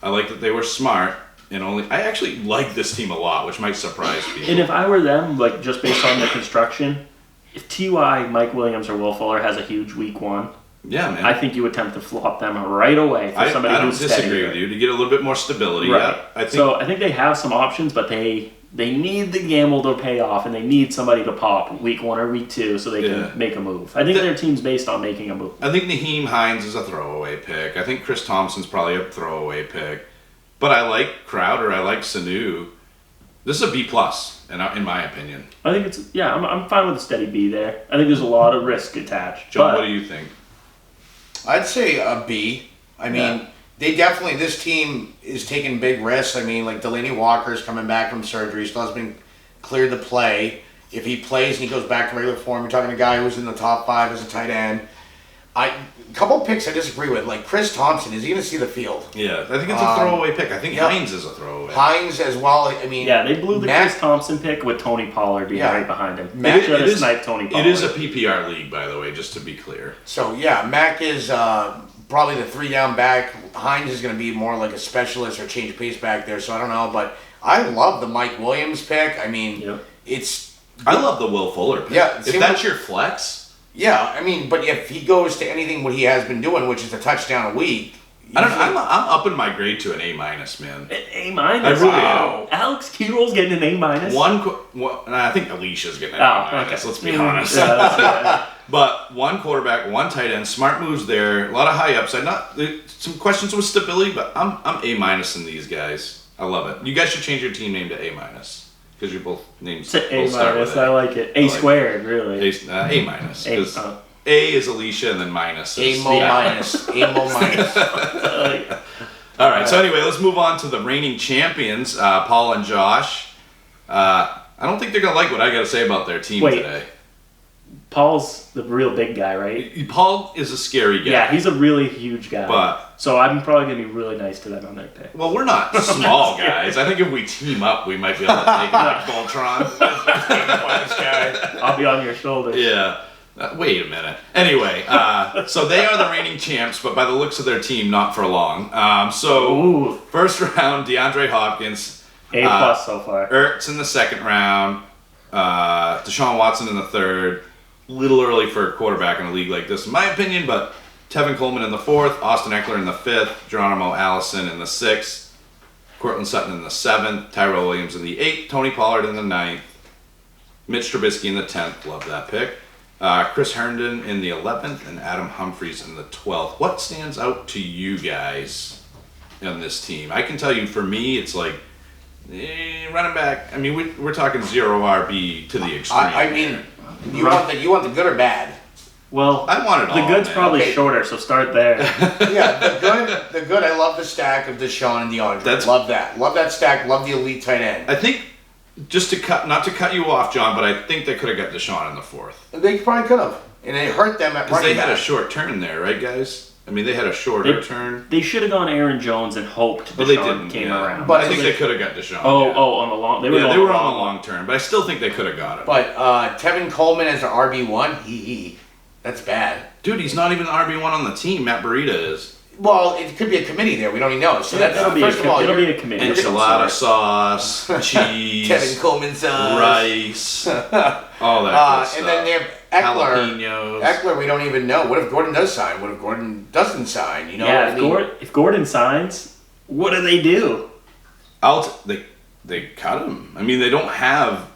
I like that they were smart and I actually like this team a lot, which might surprise people. And if I were them, just based on the construction, if T.Y., Mike Williams, or Will Fuller has a huge week 1, Yeah, man. I think you attempt to flop them right away for somebody I don't who's disagree steady. with you to get a little bit more stability. Right. Yeah, I think they have some options, but they need the gamble to pay off, and they need somebody to pop week 1 or week 2 so they can make a move. I think their team's based on making a move. I think Naheem Hines is a throwaway pick. I think Chris Thompson's probably a throwaway pick. But I like Crowder. I like Sanu. This is a B+, in my opinion. I think it's I'm fine with a steady B there. I think there's a lot of risk attached. John, but what do you think? I'd say a B. I mean, this team is taking big risks. I mean, like Delaney Walker's coming back from surgery, still hasn't been cleared to play. If he plays and he goes back to regular form, you're talking a guy who's in the top 5 as a tight end. A couple picks I disagree with. Like Chris Thompson, is he going to see the field? Yeah, I think it's a throwaway pick. I think Hines is a throwaway. Hines as well. I mean, they blew the Chris Thompson pick with Tony Pollard being right behind him. They should have sniped Tony Pollard. It is a PPR league, by the way, just to be clear. So Mac is probably the 3-down back. Hines is going to be more like a specialist or change pace back there. So I don't know, but I love the Mike Williams pick. I mean, I love the Will Fuller pick. Yeah, if that's your flex. Yeah, I mean, but if he goes to anything what he has been doing, which is a touchdown a week, I'm upping my grade to an A-, man. An A-? I really am. Alex Keel's getting an A-. I think Alicia's getting an A-. Okay. Let's be honest. Yeah, But 1 quarterback, 1 tight end, smart moves there, a lot of high upside. Some questions with stability, but I'm A- in these guys. I love it. You guys should change your team name to A-. Because you're both names. A-. I like it. A squared, really. A-. Because A is Alicia and then minus is... A-mo minus. A-mo minus. All right, so anyway, let's move on to the reigning champions, Paul and Josh. I don't think they're going to like what I got to say about their team today. Paul's the real big guy, right? Paul is a scary guy. Yeah, he's a really huge guy. But so I'm probably going to be really nice to them on their pick. Well, we're not small guys. I think if we team up, we might be able to take like Voltron. I'll be on your shoulders. Yeah. Wait a minute. Anyway, so they are the reigning champs, but by the looks of their team, not for long. First round, DeAndre Hopkins. A+ so far. Ertz in the 2nd round. Deshaun Watson in the 3rd. Little early for a quarterback in a league like this, in my opinion, but Tevin Coleman in the 4th, Austin Eckler in the 5th, Geronimo Allison in the 6th, Cortland Sutton in the 7th, Tyrell Williams in the 8th, Tony Pollard in the 9th, Mitch Trubisky in the 10th, love that pick, Chris Herndon in the 11th, and Adam Humphries in the 12th. What stands out to you guys on this team? I can tell you, for me, it's like, running back, I mean, we're talking 0 RB to the extreme. I mean, you want the good or bad? Well, I want it all. The good's probably shorter, so start there. The good. I love the stack of Deshaun and DeAndre. Love that. Love that stack. Love the elite tight end. I think just not to cut you off, John, but I think they could have got Deshaun in the 4th. They probably could have, and it hurt them at running back. Because they had a short turn there, right, guys? I mean, they had a shorter turn. They should have gone Aaron Jones and hoped Deshaun came around. But I think they could have got Deshaun. On the long. They were on the long term, but I still think they could have got him. But Tevin Coleman as an RB1, that's bad. Dude, he's not even an RB1 on the team. Matt Breida is. Well, it could be a committee there. We don't even know. So it'll be a committee. Enchilada sauce, cheese, Tevin Coleman sauce, rice, all that good stuff. And then they have Eckler. Jalapenos. Eckler, we don't even know. What if Gordon does sign? What if Gordon doesn't sign? You know. Yeah, if Gordon signs, what do they do? They cut him. I mean, they don't have.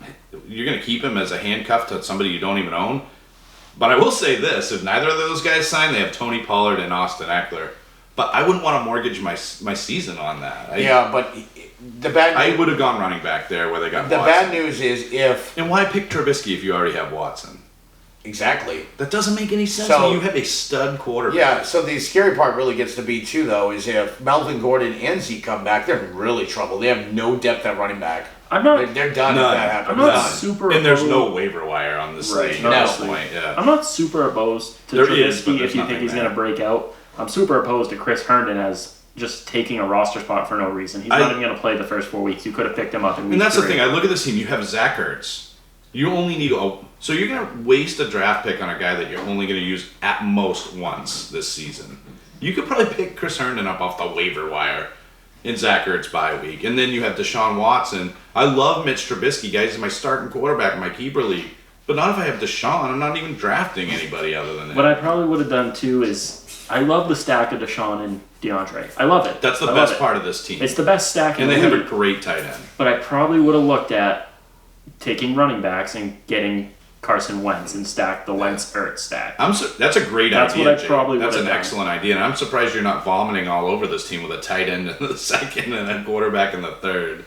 You're going to keep him as a handcuff to somebody you don't even own. But I will say this: if neither of those guys sign, they have Tony Pollard and Austin Eckler. But I wouldn't want to mortgage my season on that. But the bad. I would have gone running back there where they got. The Watson. bad news is And why pick Trubisky if you already have Watson? Exactly. That doesn't make any sense. So, you have a stud quarterback. Yeah. So the scary part really gets to be too, though, is if Melvin Gordon and Zeke come back, they're in really trouble. They have no depth at running back. I'm not. They're done if that happens. I'm not super. And there's no waiver wire on this league at this point. Yeah. I'm not super opposed to Trubisky if you think he's going to break out. I'm super opposed to Chris Herndon as just taking a roster spot for no reason. He's not even going to play the first 4 weeks. You could have picked him up in week 3. And that's the thing. I look at this team. You have Zach Ertz. You only need so you're going to waste a draft pick on a guy that you're only going to use at most once this season. You could probably pick Chris Herndon up off the waiver wire in Zach Ertz bye week. And then you have Deshaun Watson. I love Mitch Trubisky, guys. He's my starting quarterback in my keeper league. But not if I have Deshaun. I'm not even drafting anybody other than him. What I probably would have done too is I love the stack of Deshaun and DeAndre. I love it. That's the best part of this team. It's the best stack in and the they have a league. great tight end. But I probably would have looked at taking running backs and getting Carson Wentz and stack the Wentz-Ertz stack. That's a great That's idea, what I Jake. probably That's would an have done. excellent idea, and I'm surprised you're not vomiting all over this team with a tight end in the second and a quarterback in the third.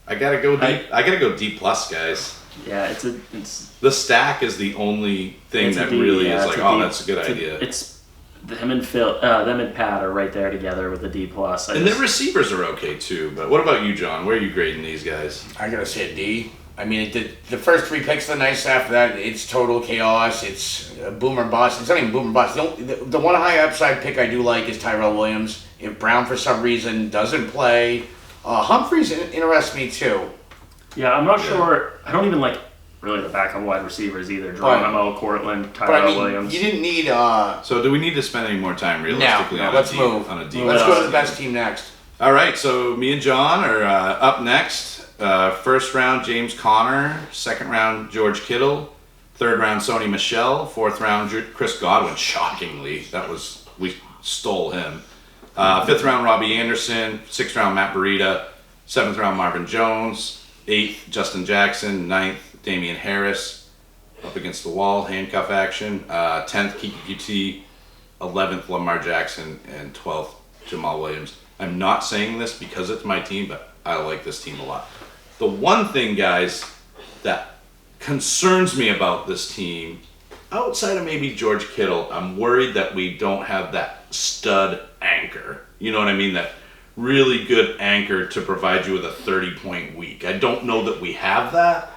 I gotta go deep. I gotta go D plus, guys. Yeah, it's The stack is the only thing it's a that D, really yeah, is it's like, a oh, D. that's a good idea. It's them and them and Pat are right there together with the D plus. And their receivers are okay too. But what about you, John? Where are you grading these guys? I gotta say a D. I mean, the first 3 picks are nice. After that, it's total chaos. It's boomer bust. It's not even boomer bust. The one high upside pick I do like is Tyrell Williams. If Brown, for some reason, doesn't play, Humphreys interests me too. Yeah, I'm not sure. I don't even like really the backup wide receivers either. Geronimo, Cortland, But Tyrell I mean, Williams. you didn't need. So do we need to spend any more time realistically No, on let's a D, move. on a D? Let's What go to else? the best team next. All right, so me and John are up next. First round, James Conner. Second round, George Kittle. Third round, Sony Michel. Fourth round, Chris Godwin. Shockingly, we stole him. Fifth round, Robbie Anderson. Sixth round, Matt Breida. Seventh round, Marvin Jones. Eighth, Justin Jackson. Ninth, Damian Harris. Up against the wall, handcuff action. 10th, Kiki QT. 11th, Lamar Jackson. And 12th, Jamal Williams. I'm not saying this because it's my team, but I like this team a lot. The one thing, guys, that concerns me about this team, outside of maybe George Kittle, I'm worried that we don't have that stud anchor. You know what I mean? That really good anchor to provide you with a 30-point week. I don't know that we have that.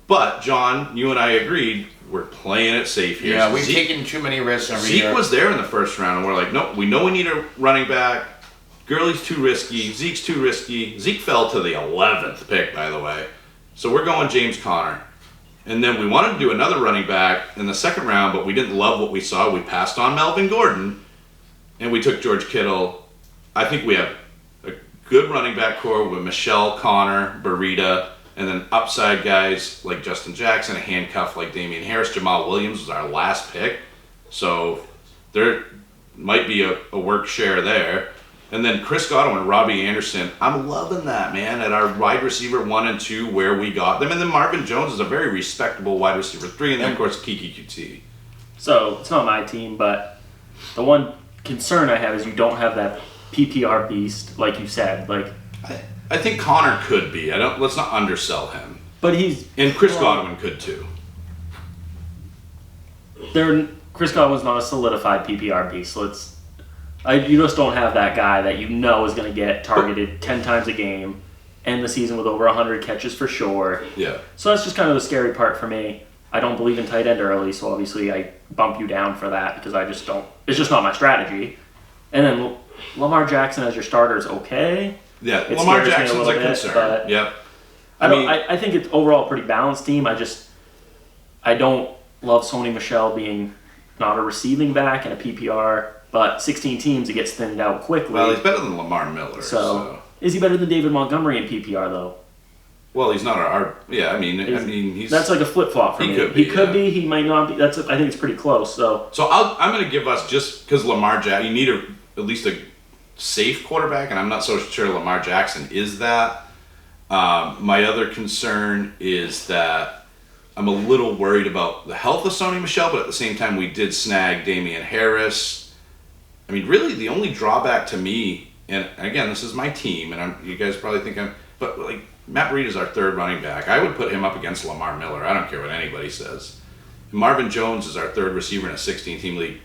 But, John, you and I agreed, we're playing it safe here. Yeah, we've taken too many risks every year. Zeke was there in the first round, and we're like, nope, we know we need a running back. Gurley's too risky. Zeke's too risky. Zeke fell to the 11th pick, by the way. So we're going James Conner. And then we wanted to do another running back in the second round, but we didn't love what we saw. We passed on Melvin Gordon, and we took George Kittle. I think we have a good running back core with Michelle, Conner, Breida, and then upside guys like Justin Jackson, a handcuff like Damian Harris. Jamal Williams was our last pick. So there might be a work share there. And then Chris Godwin, Robbie Anderson. I'm loving that, man, at our wide receiver 1 and 2 where we got them. And then Marvin Jones is a very respectable wide receiver 3. And then, of course, Kiki QT. So it's not my team, but the one concern I have is you don't have that PPR beast, like you said. Like, I think Connor could be. Let's not undersell him. but he's And Chris Godwin could too. Chris Godwin's not a solidified PPR beast. You just don't have that guy that you know is going to get targeted 10 times a game, end the season with over 100 catches for sure. Yeah. So that's just kind of the scary part for me. I don't believe in tight end early, so obviously I bump you down for that because I just don't. It's just not my strategy. And then Lamar Jackson as your starter is okay. Yeah, It Lamar scares me a Jackson's little a bit, concern. but Yep. I think it's overall a pretty balanced team. I don't love Sony Michel being not a receiving back in a PPR, but 16 teams, it gets thinned out quickly. Well, he's better than Lamar Miller. So, is he better than David Montgomery in PPR though? Well, he's not our. Yeah, I mean, he's. That's like a flip flop for He me. could be, He could yeah. be. He might not be. I think it's pretty close. So I'm going to give us, just because Lamar Jackson, you need at least a safe quarterback, and I'm not so sure Lamar Jackson is that. My other concern is that I'm a little worried about the health of Sony Michel, but at the same time, we did snag Damian Harris. I mean, really, the only drawback to me, and again, this is my team, and you guys probably think but like Matt Breida is our third running back. I would put him up against Lamar Miller. I don't care what anybody says. Marvin Jones is our third receiver in a 16-team league.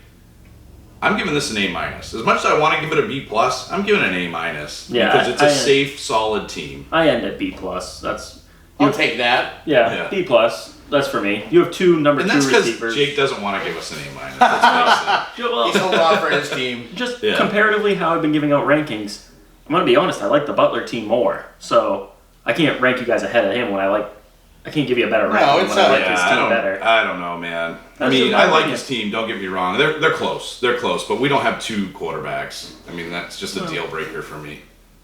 I'm giving this an A-. As much as I want to give it a B+, I'm giving it an A-, Yeah, because it's a safe, solid team. I end at B+. That's I'll take that. yeah. B+. That's for me. You have two number And 2 that's because receivers. Jake doesn't want to give us an A-. Let's face it. Well, He's a lot for his team. just Yeah. comparatively how I've been giving out rankings, I'm going to be honest, I like the Butler team more. So I can't rank you guys ahead of him when I can't give you a better ranking it's when I not- like his team better. I don't know, man. That's just my I like opinion. his team. Don't get me wrong. They're close. They're close, but we don't have 2 quarterbacks. I mean, that's just a deal breaker for me.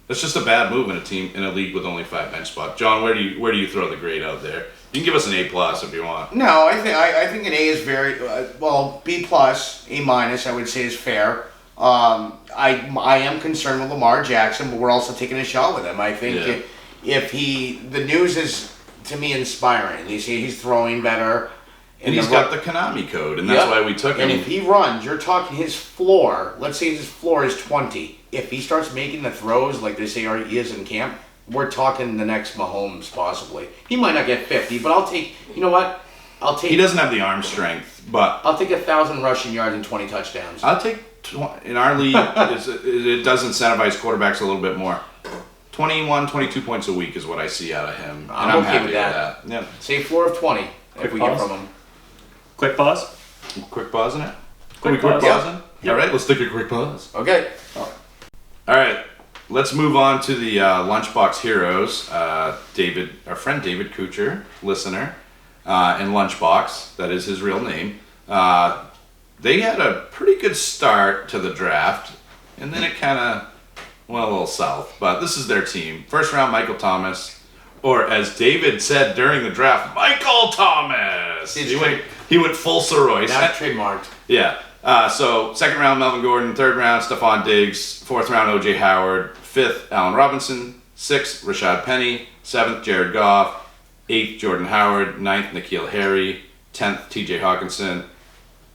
That's just a bad move in a league with only 5 bench spots. John, where do you throw the grade out there? You can give us an A+ if you want. No, I think an A is very B+, A-, I would say is fair. I am concerned with Lamar Jackson, but we're also taking a shot with him. I think if the news is to me inspiring. He's throwing better. And he's got the Konami code, and that's why we took him. And if he runs, you're talking his floor. Let's say his floor is 20. If he starts making the throws like they say he is in camp, we're talking the next Mahomes possibly. He might not get 50, but I'll take. You know what? I'll take. He doesn't have the arm strength, but I'll take 1,000 rushing yards and 20 touchdowns. I'll take in our league. It does incentivize quarterbacks a little bit more. 21, 22 points a week is what I see out of him, and I'm okay happy with that. Yeah. Say floor of 20 if we get pause. from him. Quick pause. Quick pause in it. Quick Quick pause. pause in. Yep. All right, let's take a quick pause. Okay. All right, let's move on to the Lunchbox Heroes. Our friend David Kuchar, listener, and Lunchbox, that is his real name. They had a pretty good start to the draft, and then it kind of went a little south. But this is their team. First round, Michael Thomas, or as David said during the draft, Michael Thomas. He went full Soroy. Now trademarked. Yeah. So second round, Melvin Gordon. Third round, Stephon Diggs. Fourth round, O.J. Howard. Fifth, Allen Robinson. Sixth, Rashad Penny. Seventh, Jared Goff. Eighth, Jordan Howard. Ninth, N'Keal Harry. 10th, T.J. Hawkinson.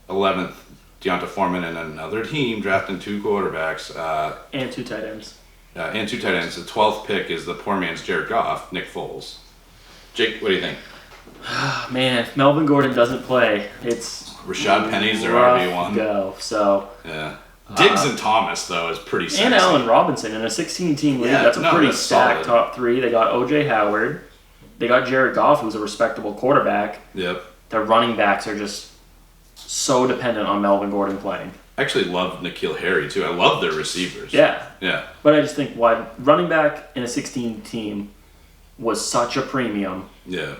11th, Deonta Foreman, and another team drafting 2 quarterbacks. And 2 tight ends. And 2 tight ends. The 12th pick is the poor man's Jared Goff, Nick Foles. Jake, what do you think? Man, if Melvin Gordon doesn't play, it's Rashad Penny's their rough RB1. go. So Yeah. Diggs and Thomas, though, is pretty sexy. and Allen Robinson in a 16-team league. Yeah, That's a pretty that's stacked solid. top 3. They got O.J. Howard. They got Jared Goff, who's a respectable quarterback. Yep. Their running backs are just so dependent on Melvin Gordon playing. I actually love N'Keal Harry, too. I love their receivers. Yeah. Yeah. But I just think why running back in a 16 team was such a premium, Yeah.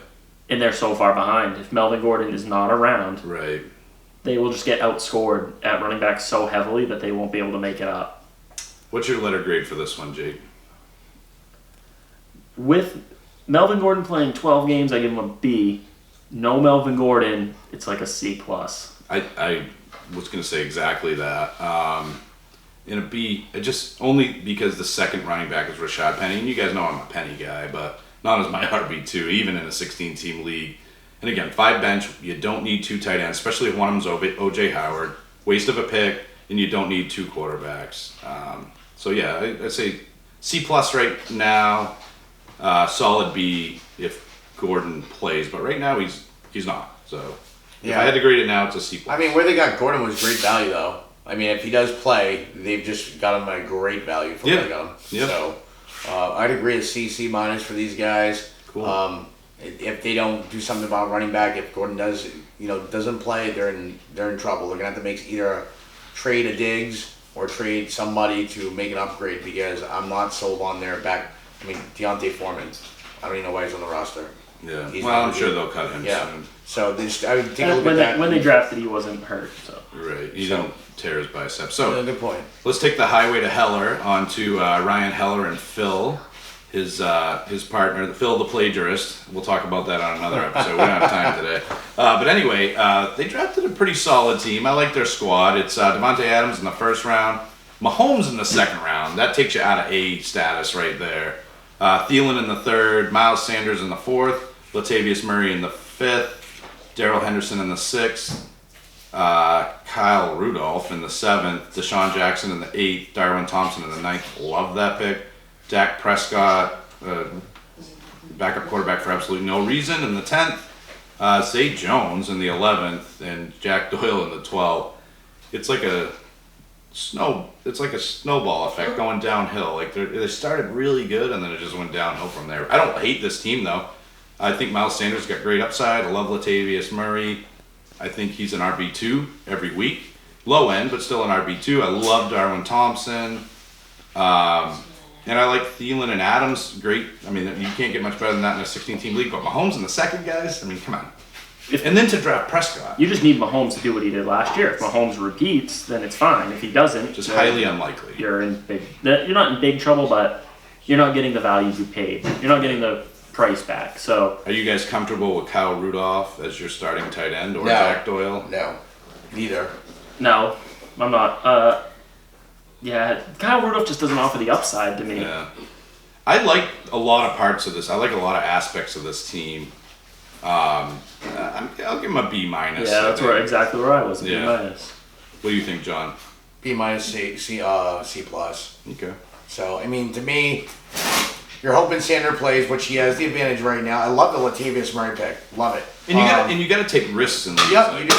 and they're so far behind. If Melvin Gordon is not around, Right. they will just get outscored at running back so heavily that they won't be able to make it up. What's your letter grade for this one, Jake? With Melvin Gordon playing 12 games, I give him a B. No Melvin Gordon, it's like a C+. I was going to say exactly that. In a B, just only because the second running back is Rashad Penny, and you guys know I'm a Penny guy, but not as my RB2, even in a 16-team league. And again, 5 bench, you don't need 2 tight ends, especially if one of them's O.J. Howard. Waste of a pick, and you don't need 2 quarterbacks. So yeah, I'd say C+ right now, solid B if Gordon plays, but right now he's not. So if I had to grade it now, it's a C+. I mean, where they got Gordon was great value, though. I mean, if he does play, they've just got him at great value for what they got him. Yep. So I'd agree a C minus for these guys. Cool. If they don't do something about running back, if Gordon doesn't play, they're in trouble. They're gonna have to make either trade a Diggs or trade somebody to make an upgrade, because I'm not sold on their back. I mean, Deontay Foreman. I don't even know why he's on the roster. Yeah. He's Well, I'm not sure good. they'll cut him Yeah. soon. So I would take a look at that. When they drafted, he wasn't hurt. So Right. He didn't tear his bicep. So Good point. let's take the highway to Heller onto Ryan Heller and Phil, his partner, Phil the plagiarist. We'll talk about that on another episode. We don't have time today. But anyway, they drafted a pretty solid team. I like their squad. It's Devontae Adams in the first round, Mahomes in the second round. That takes you out of A status right there. Thielen in the third, Miles Sanders in the fourth, Latavius Murray in the fifth, Darrell Henderson in the sixth, Kyle Rudolph in the seventh, Deshaun Jackson in the eighth, Darwin Thompson in the ninth. Love that pick. Dak Prescott, backup quarterback for absolutely no reason, in the 10th. Zay Jones in the 11th, and Jack Doyle in the 12th. It's like a snowball effect going downhill. Like they started really good, and then it just went downhill from there. I don't hate this team though. I think Miles Sanders got great upside. I love Latavius Murray. I think he's an RB2 every week. Low end, but still an RB2. I love Darwin Thompson. And I like Thielen and Adams. Great. I mean, you can't get much better than that in a 16-team league. But Mahomes in the second, guys, I mean, come on. And then to draft Prescott. you just need Mahomes to do what he did last year. If Mahomes repeats, then it's fine. If he doesn't, Just then highly unlikely. You're not in big trouble, but you're not getting the value you paid. You're not getting the price back. So Are you guys comfortable with Kyle Rudolph as your starting tight end or No. Jack Doyle? No, neither. no, I'm not. Yeah, Kyle Rudolph just doesn't offer the upside to me. Yeah. I like a lot of parts of this. I like a lot of aspects of this team. I'll give him a B minus. Yeah, that's exactly where I was. A B Yeah. minus. What do you think, John? B minus, C plus. Okay. So I mean, to me, you're hoping Sander plays, which he has the advantage right now. I love the Latavius Murray pick. Love it. And you gotta take risks in these. Yep, like, you do.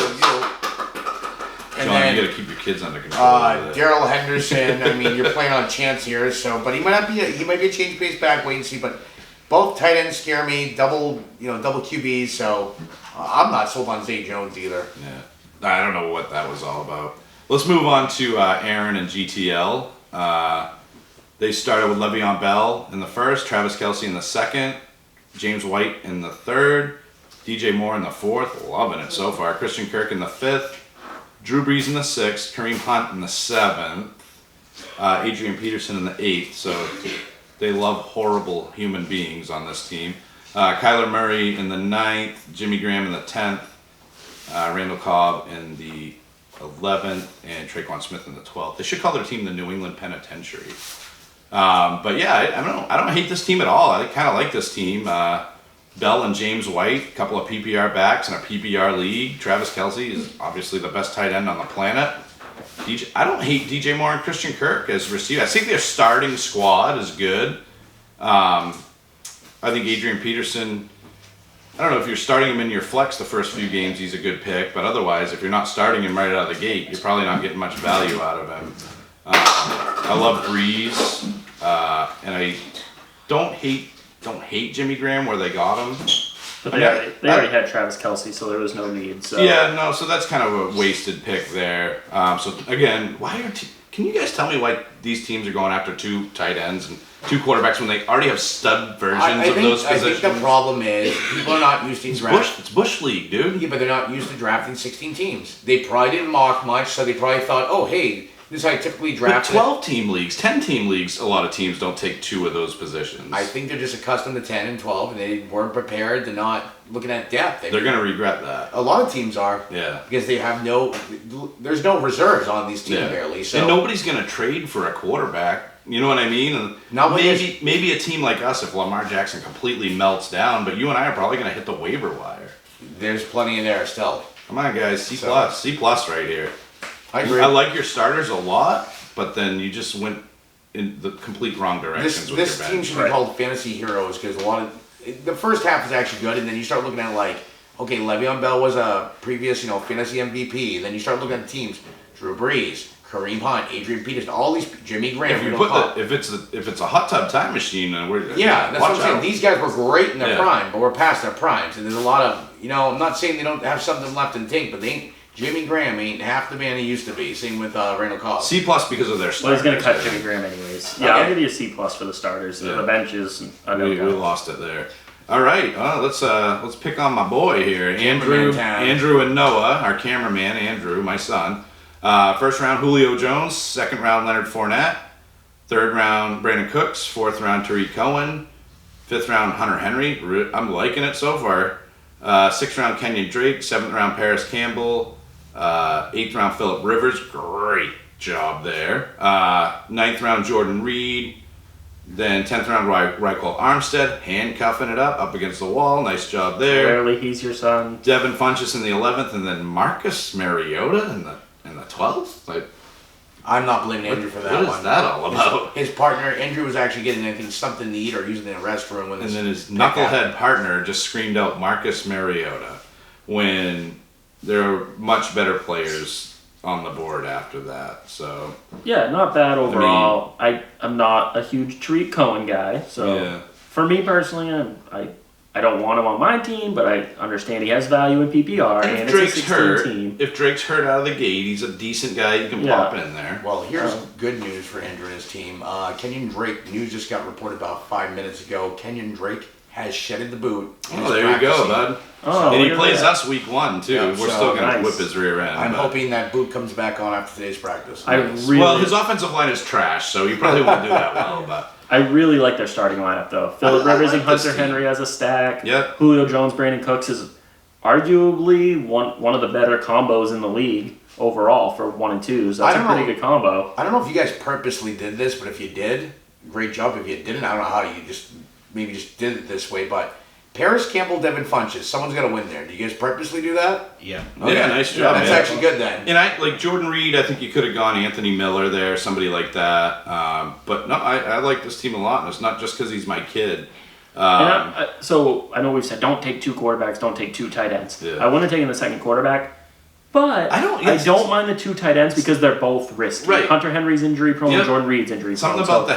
And John, then you gotta keep your kids under control. with it. Daryl Henderson. I mean, you're playing on chance here. So, but he might be a change pace back. Wait and see. But both tight ends scare me. Double QBs. So I'm not sold on Zay Jones either. Yeah. I don't know what that was all about. Let's move on to Aaron and GTL. They started with Le'Veon Bell in the first, Travis Kelce in the second, James White in the third, DJ Moore in the fourth, loving it so far, Christian Kirk in the fifth, Drew Brees in the sixth, Kareem Hunt in the seventh, Adrian Peterson in the eighth. So they love horrible human beings on this team. Kyler Murray in the ninth, Jimmy Graham in the 10th, Randall Cobb in the 11th, and Traquan Smith in the 12th. They should call their team the New England Penitentiary. But yeah, I don't hate this team at all. I kind of like this team. Bell and James White, a couple of PPR backs in a PPR league. Travis Kelce is obviously the best tight end on the planet. I don't hate DJ Moore and Christian Kirk as receivers. I think their starting squad is good. I think Adrian Peterson, I don't know if you're starting him in your flex the first few games, he's a good pick. But otherwise, if you're not starting him right out of the gate, you're probably not getting much value out of him. I love Breeze, and I don't hate Jimmy Graham where they got him. But they already had Travis Kelce, so there was no need. So Yeah, no, so that's kind of a wasted pick there. So again, can you guys tell me why these teams are going after two tight ends and two quarterbacks when they already have stud versions of those positions? I think the problem is people are not used to drafting. It's Bush League, dude. Yeah, but they're not used to drafting 16 teams. They probably didn't mock much, so they probably thought, oh, hey, this is how I typically draft. But 12-team leagues, 10-team leagues, a lot of teams don't take two of those positions. I think they're just accustomed to 10 and 12, and they weren't prepared. They're not looking at depth. They're going to regret that. A lot of teams are. Yeah. Because they have there's no reserves on these teams barely. So. And nobody's going to trade for a quarterback. You know what I mean? And maybe a team like us, if Lamar Jackson completely melts down, but you and I are probably going to hit the waiver wire. There's plenty in there still. Come on, guys. C+ right here. I agree. I like your starters a lot, but then you just went in the complete wrong directions with this your team bench. should be called fantasy heroes because the first half is actually good, and then you start looking at like, okay, Le'Veon Bell was a previous fantasy MVP. Then you start looking at the teams: Drew Brees, Kareem Hunt, Adrian Peterson, all these Jimmy Graham. If it's a hot tub time machine, then that's what I'm saying. These guys were great in their prime, but we're past their primes, and there's a lot of I'm not saying they don't have something left in the tank, but Jimmy Graham ain't half the man he used to be. Same with Randall Cobb. C+ because of their starters. Well, he's going to cut Jimmy Graham anyways. Yeah, I'll give you a C+ for the starters. Yeah. The benches, we lost it there. All right, let's pick on my boy here, Andrew and Noah, our cameraman, Andrew, my son. First round Julio Jones, second round Leonard Fournette, third round Brandon Cooks, fourth round Tariq Cohen, fifth round Hunter Henry. I'm liking it so far. Sixth round Kenyon Drake, seventh round Paris Campbell, eighth round Phillip Rivers. Great job there. Ninth round Jordan Reed. Then 10th round Ryquell Armstead, handcuffing it up against the wall. Nice job there. Rarely he's your son. Devin Funchess in the 11th, and then Marcus Mariota in the 12th. I'm not blaming Andrew for that one. What is that all about? His partner, Andrew, was actually getting, I think, something to eat or using it in a restroom. And then his knucklehead partner just screamed out Marcus Mariota when there are much better players on the board after that. So yeah, not bad overall. I'm not a huge Tariq Cohen guy, so for me personally, I don't want him on my team, but I understand he has value in PPR, and it's a 16 team. If Drake's hurt out of the gate, he's a decent guy you can pop in there. Well, here's good news for Andrew and his team. Kenyon Drake, news just got reported about 5 minutes ago. Kenyon Drake has shedded the boot. Oh, there you go, bud. Oh, and he look at plays that. us week 1 too. Yeah, We're so still gonna nice. whip his rear end. I'm but- hoping that boot comes back on after today's practice. Well, his offensive line is trash, so he probably won't do that well. But I really like their starting lineup, though. Phillip I Rivers like and this Hunter team. Henry as a stack. Yep. Julio Jones, Brandon Cooks is arguably one of the better combos in the league overall for 1 and 2s. I That's a don't pretty know. good combo. I don't know if you guys purposely did this, but if you did, great job. If you didn't, I don't know how you maybe just did it this way. But Paris Campbell, Devin Funches, someone's got to win there. Do you guys purposely do that? Yeah. Yeah, nice job, That's man. actually good then. And I like Jordan Reed. I think you could have gone Anthony Miller there, somebody like that. But no, I like this team a lot, and it's not just because he's my kid. So I know we've said don't take 2 quarterbacks, don't take 2 tight ends. Yeah. I wouldn't have taken the second quarterback, but I don't- mind the 2 tight ends because they're both risky. Right. Hunter Henry's injury prone, Yep. Jordan Reed's injury prone. Something So about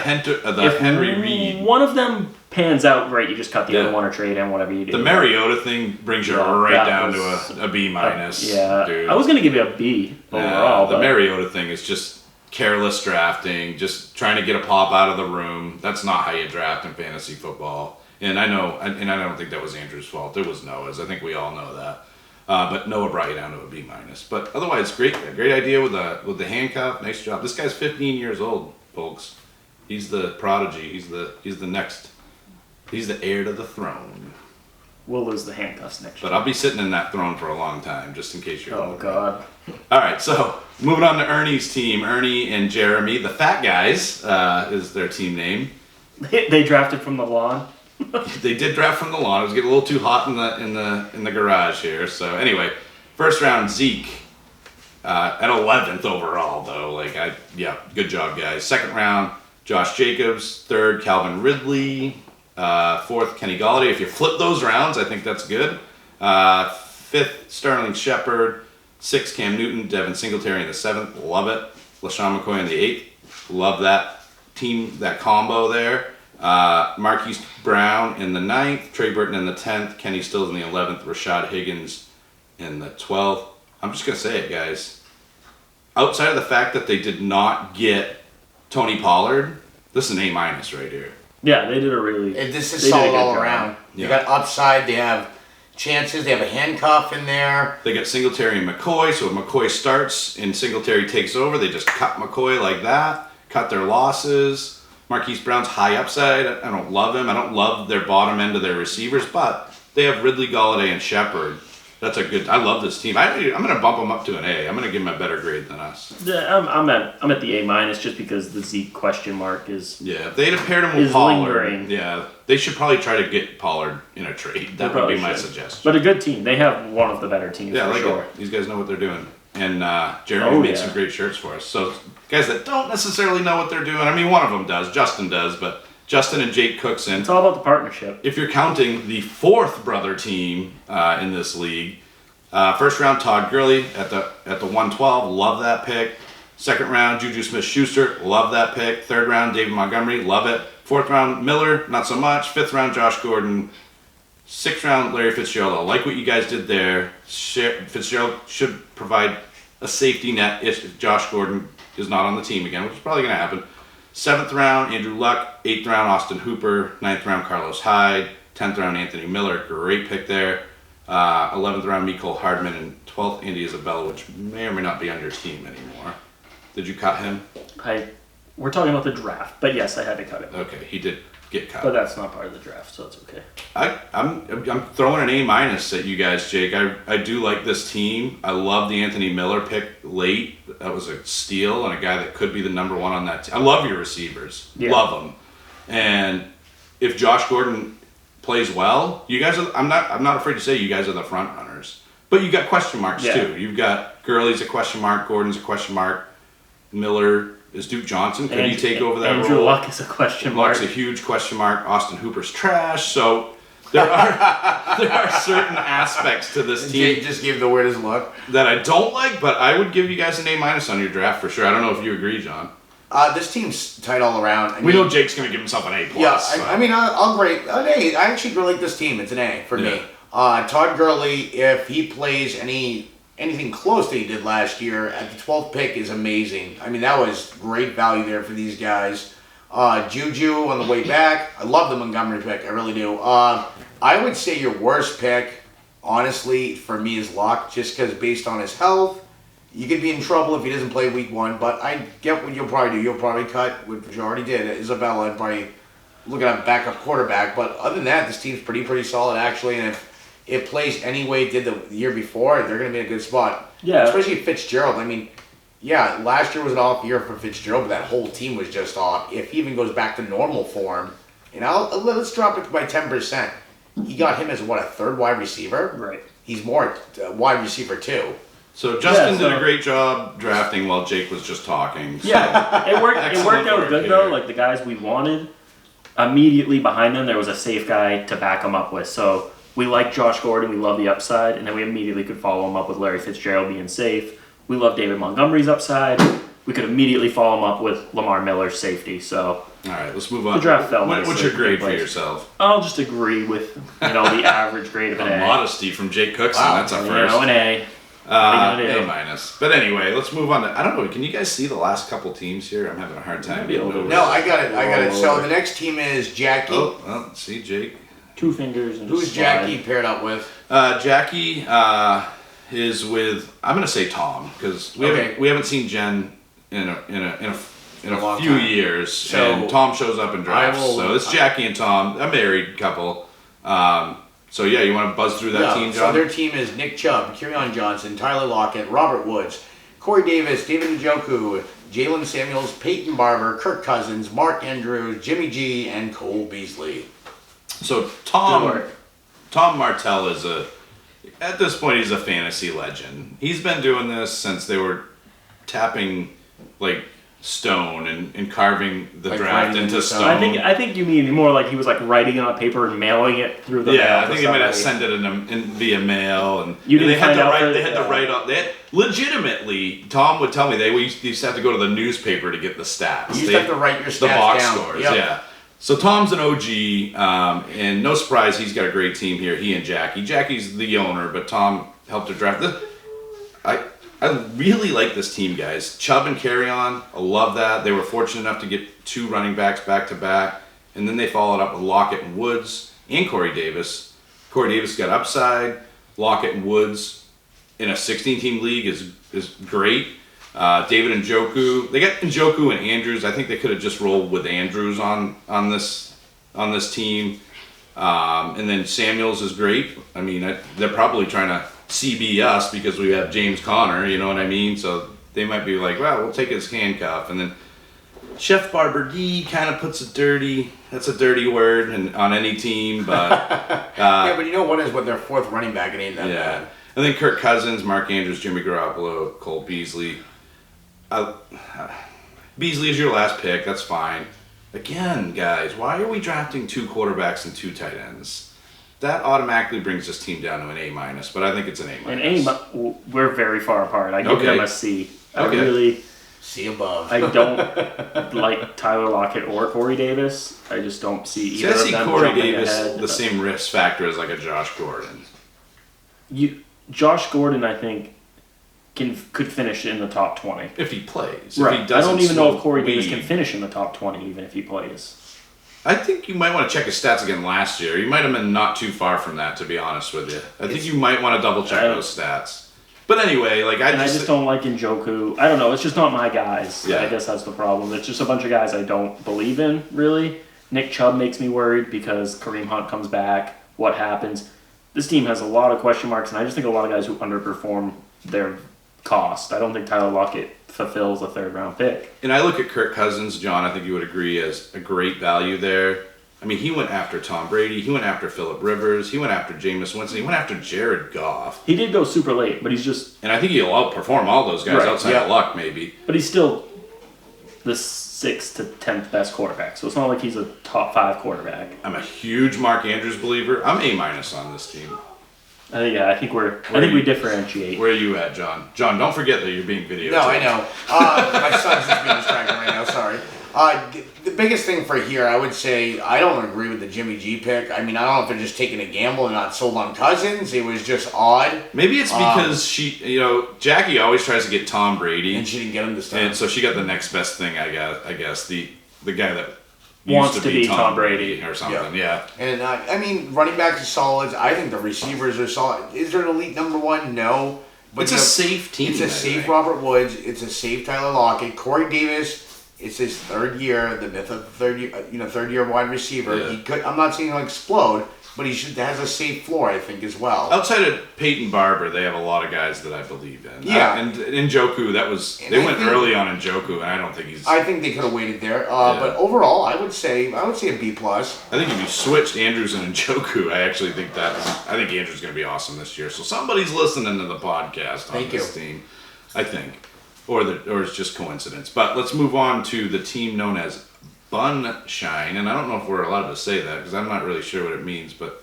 the if Henry Reed. one of them pans out, great, you just cut the Yeah. other one or trade and whatever you do. The Mariota thing brings you Yeah, right that down was- to a B minus. Yeah, dude. I was gonna give you a B overall. The but Mariota thing is just careless drafting, just trying to get a pop out of the room. That's not how you draft in fantasy football. And I know, and I don't think that was Andrew's fault. It was Noah's. I think we all know that. But Noah brought you down to a B minus. But otherwise, great idea with the handcuff. Nice job. This guy's 15 years old, folks. He's the prodigy. He's the next. He's the heir to the throne. we'll lose the handcuffs next year. But I'll be sitting in that throne for a long time, just in case you're. Oh God. All right, so moving on to Ernie's team. Ernie and Jeremy, the Fat Guys, is their team name. They drafted from the lawn. They did draft from the lawn. It was getting a little too hot in the garage here. So anyway, first round Zeke at 11th overall though. Good job guys. Second round Josh Jacobs. Third Calvin Ridley. Fourth Kenny Galladay. If you flip those rounds, I think that's good. Fifth Sterling Shepard. Sixth Cam Newton. Devin Singletary in the 7th. Love it. LaShawn McCoy in the 8th. Love that team, that combo there. Marquise Brown in the 9th, Trey Burton in the 10th, Kenny Stills in the 11th, Rashad Higgins in the 12th. I'm just going to say it, guys. Outside of the fact that they did not get Tony Pollard, this is an A- right here. Yeah, they did a really. This is they did a solid good all job. around. Yeah. You got upside. They have chances. They have a handcuff in there. They got Singletary and McCoy, so if McCoy starts and Singletary takes over, they just cut McCoy like that, cut their losses. Marquise Brown's high upside. I don't love him. I don't love their bottom end of their receivers, but they have Ridley, Galladay, and Shepard. That's a good. I love this team. I'm going to bump them up to an A. I'm going to give them a better grade than us. Yeah, I'm at the A- just because the Zeke question mark is. Yeah, if they'd have paired him with Is Pollard. lingering. Yeah, they should probably try to get Pollard in a trade. That would be probably my should. suggestion. But a good team. They have one of the better teams Yeah, I for like sure. it. These guys know what they're doing. And Jeremy made yeah. some great shirts for us. So guys that don't necessarily know what they're doing, I mean, one of them does. Justin does, but Justin and Jake Cookson. It's all about the partnership. If you're counting the fourth brother team in this league, first round Todd Gurley at the 112, love that pick. Second round Juju Smith-Schuster, love that pick. Third round David Montgomery, love it. Fourth round Miller, not so much. Fifth round Josh Gordon. Sixth round Larry Fitzgerald. I like what you guys did there. Fitzgerald should provide a safety net if Josh Gordon is not on the team again, which is probably going to happen. 7th round, Andrew Luck. 8th round, Austin Hooper. 9th round, Carlos Hyde. 10th round, Anthony Miller. Great pick there. 11th round, Mecole Hardman. And 12th, Andy Isabella, which may or may not be on your team anymore. Did you cut him? We're talking about the draft, but yes, I had to cut it. Okay, he did get cut. But that's not part of the draft, so it's okay. I'm throwing an A- at you guys, Jake. I do like this team. I love the Anthony Miller pick late. That was a steal and a guy that could be the number one on that team. I love your receivers. Yeah. Love them. And if Josh Gordon plays well, you guys are. I'm not afraid to say you guys are the front runners. But you got question marks too. You've got Gurley's a question mark. Gordon's a question mark. Miller. Is Duke Johnson? Could he take over that Andrew role? Luck is a question mark. Luck's a huge question mark. Austin Hooper's trash. So there are certain aspects to this team Jake just gave the weirdest look. that I don't like, but I would give you guys an A- on your draft for sure. I don't know if you agree, John. This team's tight all around. I We mean, know Jake's going to give himself an A+. Yeah, so. I mean, I'll grade an A. I actually really like this team. It's an A for me. Todd Gurley, if he plays anything close that he did last year at the 12th pick, is amazing. I mean, that was great value there for these guys. Juju on the way back. I love the Montgomery pick. I really do. I would say your worst pick, honestly, for me is Luck, just because based on his health, you could be in trouble if he doesn't play week 1. But I get what you'll probably do. You'll probably cut, which you already did, Isabella, and probably look at a backup quarterback. But other than that, this team's pretty solid, actually. And if it plays any way it did the year before, they're going to be in a good spot. Yeah. Especially Fitzgerald. I mean, yeah, last year was an off year for Fitzgerald, but that whole team was just off. If he even goes back to normal form, let's drop it by 10%. He got him as, a third wide receiver? Right. He's more wide receiver, too. So Justin did a great job drafting while Jake was just talking. So. Yeah, it worked out good, here. though. Like, the guys we wanted, immediately behind them, there was a safe guy to back them up with. So we like Josh Gordon. We love the upside. And then we immediately could follow him up with Larry Fitzgerald being safe. We love David Montgomery's upside. We could immediately follow him up with Lamar Miller's safety. So, all right, let's move on. The draft fell What's your grade for yourself? I'll just agree with the average grade of an A. Modesty from Jake Cookson. Wow. That's a first. An A. A minus. But anyway, let's move on to. I don't know. Can you guys see the last couple teams here? I'm having a hard time. No, I got it. So the next team is Jackie. Oh, well, see, Jake. 2 fingers and Who's Jackie paired up with? Jackie is with. I'm gonna say Tom because we haven't seen Jen in a few years, and Tom shows up in drafts. So it's Jackie and Tom, a married couple. So yeah, you want to buzz through that team, John? So their team is Nick Chubb, Kerryon Johnson, Tyler Lockett, Robert Woods, Corey Davis, David Njoku, Jalen Samuels, Peyton Barber, Kirk Cousins, Mark Andrews, Jimmy G, and Cole Beasley. So Tom Martell is at this point he's a fantasy legend. He's been doing this since they were tapping like stone and carving the draft into stone. I think you mean more like he was like writing it on paper and mailing it through the mail. Yeah, I think they might have sent it in via mail, and they had to write up. Legitimately, Tom would tell me they used to have to go to the newspaper to get the stats. You used to have to write your stats the box down. scores. Yep. Yeah. So Tom's an OG, and no surprise, he's got a great team here. He and Jackie. Jackie's the owner, but Tom helped her draft this. I really like this team, guys. Chubb and Kerryon, I love that. They were fortunate enough to get 2 running backs back to back, and then they followed up with Lockett and Woods and Corey Davis. Corey Davis got upside. Lockett and Woods in a 16-team league is great. David Njoku, they got Njoku and Andrews. I think they could have just rolled with Andrews on this team. And then Samuels is great. I mean, they're probably trying to CB us because we have James Conner, you know what I mean? So they might be like, well, we'll take his handcuff. And then Chef Barber D kind of puts that's a dirty word on any team, but yeah, but what is what their 4th running back, it ain't that bad. And then Kirk Cousins, Mark Andrews, Jimmy Garoppolo, Cole Beasley. Beasley is your last pick, that's fine. Again, guys, why are we drafting 2 quarterbacks and 2 tight ends? That automatically brings this team down to an A minus, but I think it's an A minus. We're very far apart. I give them a C. C above. I don't like Tyler Lockett or Corey Davis. I just don't see either of them. I see Corey Davis the same risk factor as like a Josh Gordon. Josh Gordon, I think, could finish in the top 20 if he plays. Right. If he I don't even know if Corey Davis can finish in the top 20 even if he plays. I think you might want to check his stats again last year. You might have been not too far from that, to be honest with you. I think you might want to double check those stats. But anyway, I just don't like Njoku. I don't know. It's just not my guys. Yeah. I guess that's the problem. It's just a bunch of guys I don't believe in, really. Nick Chubb makes me worried because Kareem Hunt comes back. What happens? This team has a lot of question marks, and I just think a lot of guys who underperform their cost. I don't think Tyler Lockett fulfills a 3rd-round pick. And I look at Kirk Cousins, John, I think you would agree, as a great value there. I mean, he went after Tom Brady. He went after Phillip Rivers. He went after Jameis Winston. He went after Jared Goff. He did go super late, but he's just... And I think he'll outperform all those guys outside of luck, maybe. But he's still the 6th to 10th best quarterback, so it's not like he's a top 5 quarterback. I'm a huge Mark Andrews believer. I'm A- on this team. I think we differentiate. Where are you at, John? John, don't forget that you're being videotaped. No, I know. My son's just being distracted right now. Sorry. The biggest thing for here, I would say, I don't agree with the Jimmy G pick. I mean, I don't know if they're just taking a gamble and not sold on Cousins. It was just odd. Maybe it's because Jackie always tries to get Tom Brady, and she didn't get him this time. And so she got the next best thing. I guess the guy that wants to be Tom Brady or something. Yeah. And I mean, running backs are solid. I think the receivers are solid. Is there an elite number one? No. But It's a safe team. It's a safe Robert Woods. It's a safe Tyler Lockett. Corey Davis. It's his third year. The myth of third year wide receiver. Yeah. He could. I'm not saying he'll explode, but he has a safe floor, I think, as well. Outside of Peyton Barber, they have a lot of guys that I believe in. Yeah. And Njoku, they went early on Njoku, and I don't think he's. I think they could have waited there. But overall, I would say a B plus. I think if you switched Andrews and Njoku, I think Andrews going to be awesome this year. So somebody's listening to the podcast on this team, I think, or it's just coincidence. But let's move on to the team known as Bunshine, and I don't know if we're allowed to say that because I'm not really sure what it means, but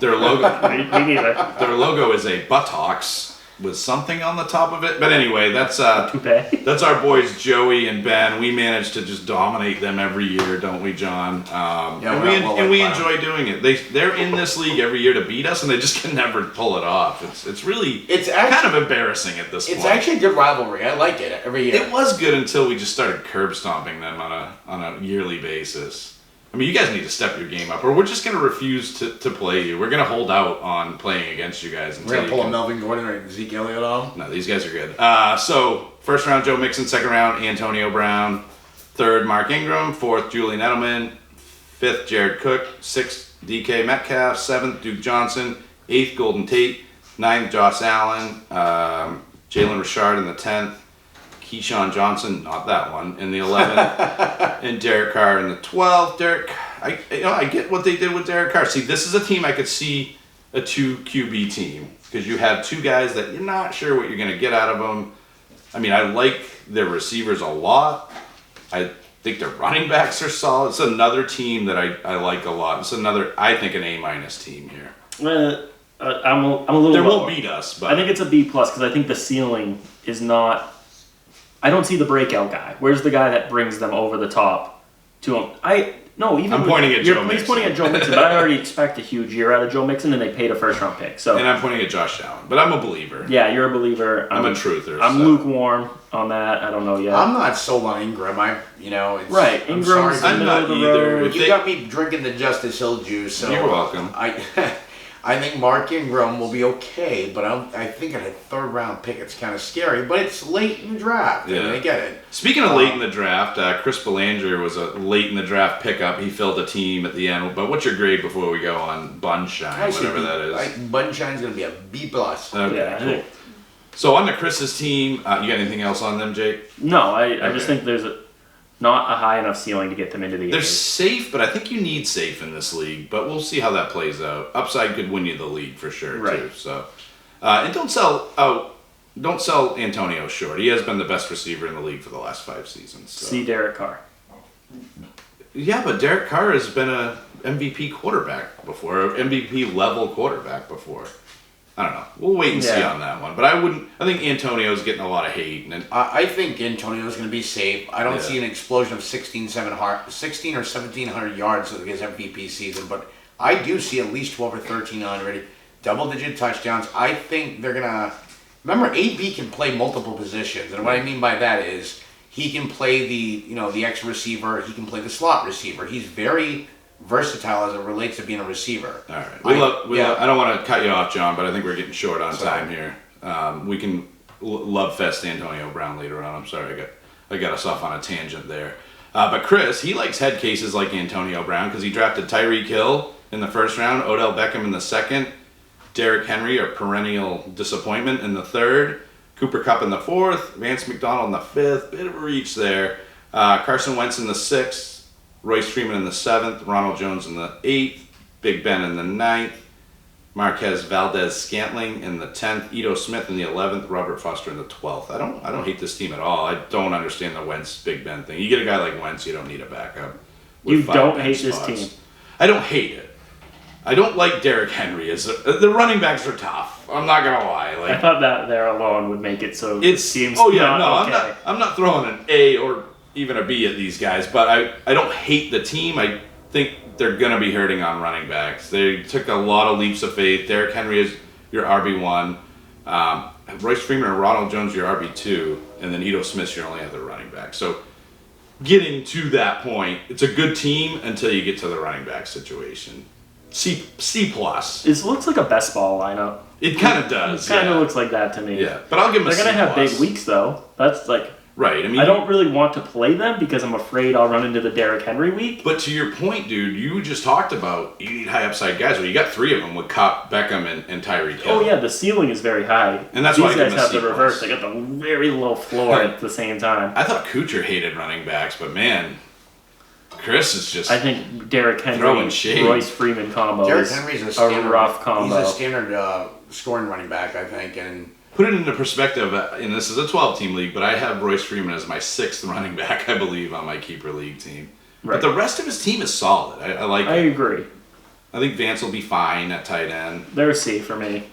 their logo Me neither. their logo is a buttocks with something on the top of it. But anyway, that's Toupee. that's our boys Joey and Ben. We manage to just dominate them every year, don't we, John? And we enjoy doing it. They're in this league every year to beat us, and they just can never pull it off. It's kind of embarrassing at this point. It's actually a good rivalry. I like it every year. It was good until we just started curb stomping them on a yearly basis. I mean, you guys need to step your game up, or we're just going to refuse to play you. We're going to hold out on playing against you guys. We're going to pull a Melvin Gordon or Zeke Elliott off. No, these guys are good. So, first round, Joe Mixon. Second round, Antonio Brown. Third, Mark Ingram. Fourth, Julian Edelman. Fifth, Jared Cook. Sixth, DK Metcalf. Seventh, Duke Johnson. Eighth, Golden Tate. Ninth, Josh Allen. Jalen Richard in the 10th. Keyshawn Johnson, not that one, in the 11th, and Derek Carr in the 12th. I get what they did with Derek Carr. See, this is a team I could see a 2 QB team because you have two guys that you're not sure what you're going to get out of them. I mean, I like their receivers a lot. I think their running backs are solid. It's another team that I like a lot. It's another, I think, an A- team here. I'm a little. They lower. won't beat us, but I think it's a B plus because I think the ceiling is not. I don't see the breakout guy. Where's the guy that brings them over the top to him? I'm pointing at Joe Mixon. He's pointing at Joe Mixon, but I already expect a huge year out of Joe Mixon, and they paid a first-round pick. So, and I'm pointing at Josh Allen, but I'm a believer. Yeah, you're a believer. I'm a truther. I'm lukewarm on that. I don't know yet. I'm not sold on Ingram. Right. Ingram's I'm not either. You got me drinking the Justice Hill juice. So you're welcome. I think Mark Ingram will be okay, but I think at a third round pick it's kind of scary. But it's late in the draft. Yeah. I mean, I get it. Speaking of late in the draft, Chris Belanger was a late in the draft pickup. He filled a team at the end. But what's your grade before we go on Bunshine, whatever that is? Bunshine's going to be a B plus. Okay, Yeah, cool. So on to Chris's team, you got anything else on them, Jake? No, I just think there's not a high enough ceiling to get them into the They're A's. safe, but I think you need safe in this league. But we'll see how that plays out. Upside could win you the league for sure, too. Right. So, and don't sell Antonio short. He has been the best receiver in the league for the last 5 seasons. So. See Derek Carr. Yeah, but Derek Carr has been a MVP quarterback before, MVP level quarterback before. I don't know. We'll wait and see on that one. But I think Antonio's getting a lot of hate. And I think Antonio's going to be safe. I don't see an explosion of 16 or 1,700 yards of his MVP season, but I do see at least 12 or 1,300 double-digit touchdowns. I think they're going to... Remember, AB can play multiple positions, and what I mean by that is he can play the X receiver, he can play the slot receiver. He's very versatile as it relates to being a receiver. All right. I don't want to cut you off, John, but I think we're getting short on time here. We can love fest Antonio Brown later on. I'm sorry, I got us off on a tangent there. But Chris, he likes head cases like Antonio Brown because he drafted Tyreek Hill in the first round, Odell Beckham in the second, Derrick Henry, a perennial disappointment, in the third, Cooper Kupp in the fourth, Vance McDonald in the fifth, bit of a reach there, Carson Wentz in the sixth, Royce Freeman in the 7th, Ronald Jones in the 8th, Big Ben in the 9th, Marquez Valdez-Scantling in the 10th, Ito Smith in the 11th, Robert Foster in the 12th. I don't hate this team at all. I don't understand the Wentz Big Ben thing. You get a guy like Wentz, you don't need a backup. You don't hate this team. I don't hate it. I don't like Derrick Henry. The running backs are tough. I'm not gonna lie. I thought that there alone would make it so it seems. Oh yeah, no, okay. I'm not throwing an A or even a B at these guys, but I don't hate the team. I think they're going to be hurting on running backs. They took a lot of leaps of faith. Derrick Henry is your RB1. Royce Freeman and Ronald Jones your RB2. And then Ito Smith's your only other running back. So getting to that point. It's a good team until you get to the running back situation. C plus. It looks like a best ball lineup. It kind of does. It kind of looks like that to me. Yeah, but I'll give them a They're going to have big weeks, though. That's like... Right. I mean, I don't really want to play them because I'm afraid I'll run into the Derrick Henry week. But to your point, dude, you just talked about you need high upside guys. Well, you got 3 of them with Cup, Beckham, and Tyreek Hill. Oh, yeah, the ceiling is very high. And that's These why I give guys them a have the C+. reverse. They got the very low floor at the same time. I thought Kuchar hated running backs, but man, Chris is just... I think Derrick Henry, throwing shade. Royce Freeman combo Derrick is Henry's a rough combo. He's a standard scoring running back, I think, and... Put it into perspective, and this is a 12-team league, but I have Royce Freeman as my 6th running back, I believe, on my keeper league team. Right. But the rest of his team is solid. I like I it. agree. I think Vance will be fine at tight end. They're a C for me.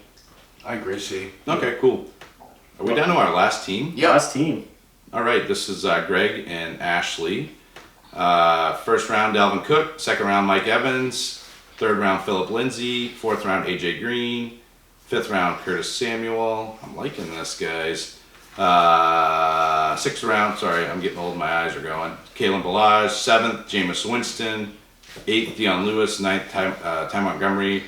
I agree, C. Okay, cool. Are we down to our last team? Yeah. Last team. All right, this is Greg and Ashley. First round, Dalvin Cook. Second round, Mike Evans. Third round, Phillip Lindsay. Fourth round, AJ Green. Fifth round, Curtis Samuel. I'm liking this, guys. Sixth round, sorry, I'm getting old. My eyes are going. Kalen Ballage. Seventh, Jameis Winston. Eighth, Deion Lewis. Ninth, Ty Montgomery.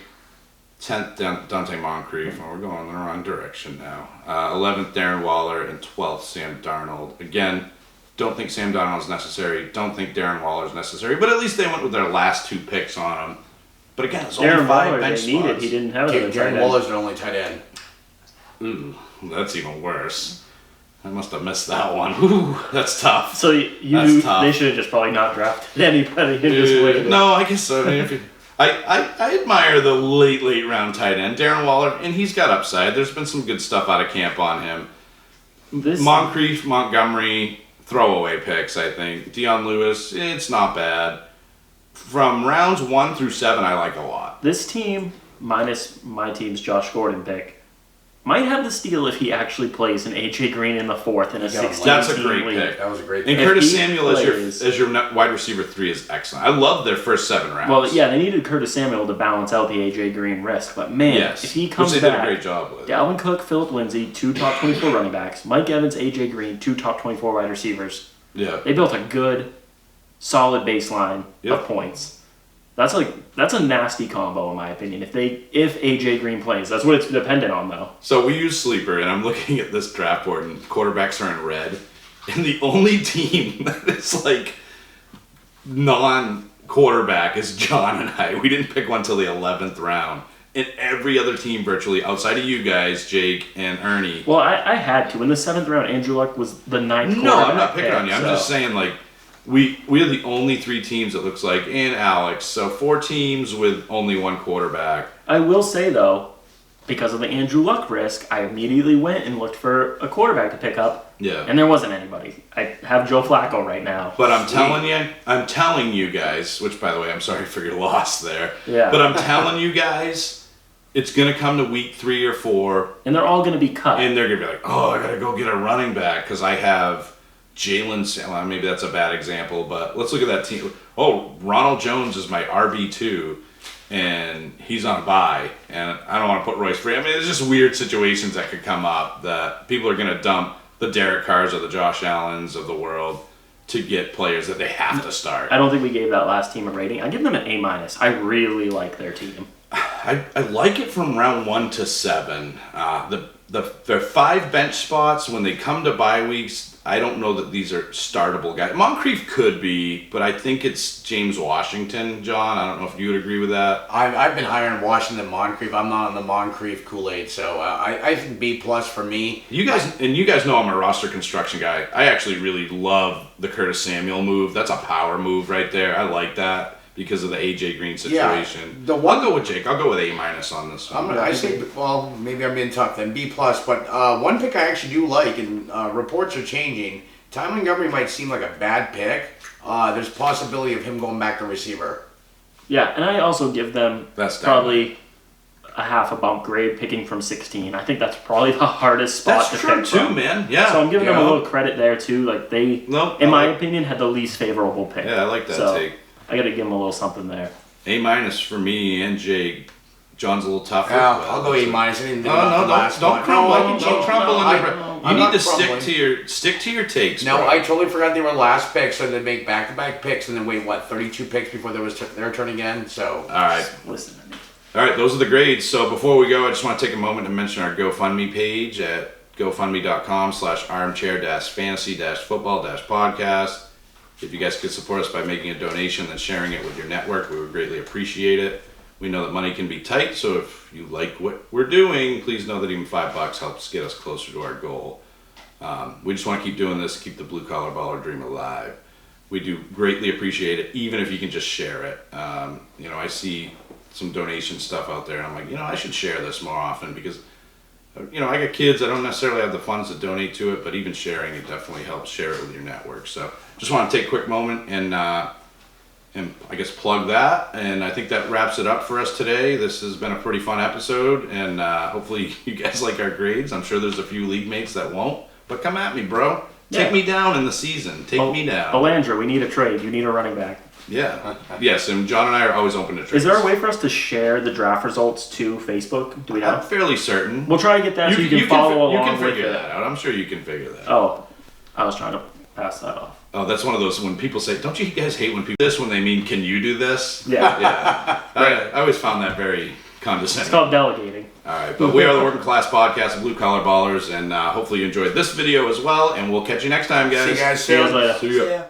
10th, Dante Moncrief. Oh, we're going in the wrong direction now. 11th, Darren Waller. And 12th, Sam Darnold. Again, don't think Sam Darnold is necessary. Don't think Darren Waller is necessary. But at least they went with their last 2 picks on him. But again, it's only Darren 5 Waller bench they needed. spots. He didn't have another tight Darren end. Waller's their only tight end. Ooh, that's even worse. I must have missed that one. Ooh, that's tough. So That's tough. they should have just probably not drafted anybody and just waited. No, I guess so. I mean, if you, I admire the late round tight end, Darren Waller, and he's got upside. There's been some good stuff out of camp on him. Moncrief, Montgomery, throwaway picks, I think. Deion Lewis, it's not bad. From rounds 1 through 7, I like a lot. This team, minus my team's Josh Gordon pick, might have the steal if he actually plays an AJ Green in the 4th in a 16-team That's a great league. pick. That was a great And pick. Curtis he Samuel plays- as your wide receiver 3 is excellent. I love their first 7 rounds. Well, yeah, they needed Curtis Samuel to balance out the AJ Green risk, but man, yes, if he comes which they back, did a great job with. Dalvin Cook, Phillip Lindsay, 2 top 24 running backs, Mike Evans, AJ Green, 2 top 24 wide receivers. Yeah. They built a good, solid baseline Yep. of points. That's a nasty combo in my opinion. If AJ Green plays, that's what it's dependent on though. So we use Sleeper, and I'm looking at this draft board, and quarterbacks are in red. And the only team that is like non-quarterback is John and I. We didn't pick one till the 11th round. And every other team virtually, outside of you guys, Jake and Ernie. Well, I had to. In the 7th round, Andrew Luck was the 9th No, I'm quarterback not picking pick, on you. I'm so- just saying, like, we are the only 3 teams, it looks like, and Alex. So 4 teams with only 1 quarterback. I will say though, because of the Andrew Luck risk, I immediately went and looked for a quarterback to pick up. Yeah. And there wasn't anybody. I have Joe Flacco right now. But I'm telling you guys, which by the way, I'm sorry for your loss there. Yeah. But I'm telling you guys, it's going to come to week 3 or 4, And they're all going to be cut. and they're going to be like, oh, I got to go get a running back because I have Jalen. Well, maybe that's a bad example, but let's look at that team. Oh, Ronald Jones is my RB2, and he's on a bye, and I don't want to put Royce Freeman. I mean, it's just weird situations that could come up that people are going to dump the Derek Carrs or the Josh Allens of the world to get players that they have to start. I don't think we gave that last team a rating. I give them an A-. I really like their team. I like it from round 1 to 7. Their 5 bench spots, when they come to bye weeks, I don't know that these are startable guys. Moncrief could be, but I think it's James Washington, John. I don't know if you would agree with that. I've been higher in Washington than Moncrief. I'm not on the Moncrief Kool-Aid, so I think B+ for me. You guys know I'm a roster construction guy. I actually really love the Curtis Samuel move. That's a power move right there. I like that because of the AJ Green situation. Yeah, I'll go with Jake. I'll go with A- on this one. I say, well, maybe I'm being tough then, B+, but one pick I actually do like, and reports are changing. Ty Montgomery might seem like a bad pick. There's possibility of him going back to receiver. Yeah, and I also give them That's probably a half a bump grade picking from 16. I think that's probably the hardest spot That's to true pick too, from. man. Yeah. So I'm giving them a Yeah. little credit there too. Like they, in my opinion, had the least favorable pick. Yeah, I like that so take. I got to give them a little something there. A- for me and Jake. John's a little tougher. Yeah, I'll go A-. I didn't do Oh, the no, last don't one. crumble. No, I can Don't change. crumble. No, You I'm need not to crumbling. stick to your takes. No, bro. I totally forgot they were last picks, so they make back-to-back picks, and then wait, 32 picks before there was their turn again. So, All right. Listen to me. All right, those are the grades. So before we go, I just want to take a moment to mention our GoFundMe page at gofundme.com/armchair-fantasy-football-podcast. If you guys could support us by making a donation and sharing it with your network, we would greatly appreciate it. We know that money can be tight, so if you like what we're doing, please know that even $5 helps get us closer to our goal. We just want to keep doing this, keep the blue collar baller dream alive. We do greatly appreciate it, even if you can just share it. I see some donation stuff out there, and I'm like, I should share this more often because, I got kids. I don't necessarily have the funds to donate to it, but even sharing it definitely helps. Share it with your network. So just want to take a quick moment and I guess plug that. And I think that wraps it up for us today. This has been a pretty fun episode, and hopefully you guys like our grades. I'm sure there's a few league mates that won't, but come at me, bro. Take me down in the season. Take me down. Belandra, we need a trade. You need a running back. Yeah. Yes, and John and I are always open to trades. Is there a way for us to share the draft results to Facebook? Do we I'm have? fairly certain. We'll try to get that so you can follow along. You can with figure it. that out. I'm sure you can figure that out. Oh, I was trying to pass that off. Oh, that's one of those when people say, don't you guys hate when people do this when they mean, can you do this? Yeah. Yeah. I always found that very condescending. It's called delegating. All right, but we are the Working Class Podcast of Blue Collar Ballers, and hopefully you enjoyed this video as well, and we'll catch you next time, guys. see you guys See you soon. guys later. See ya.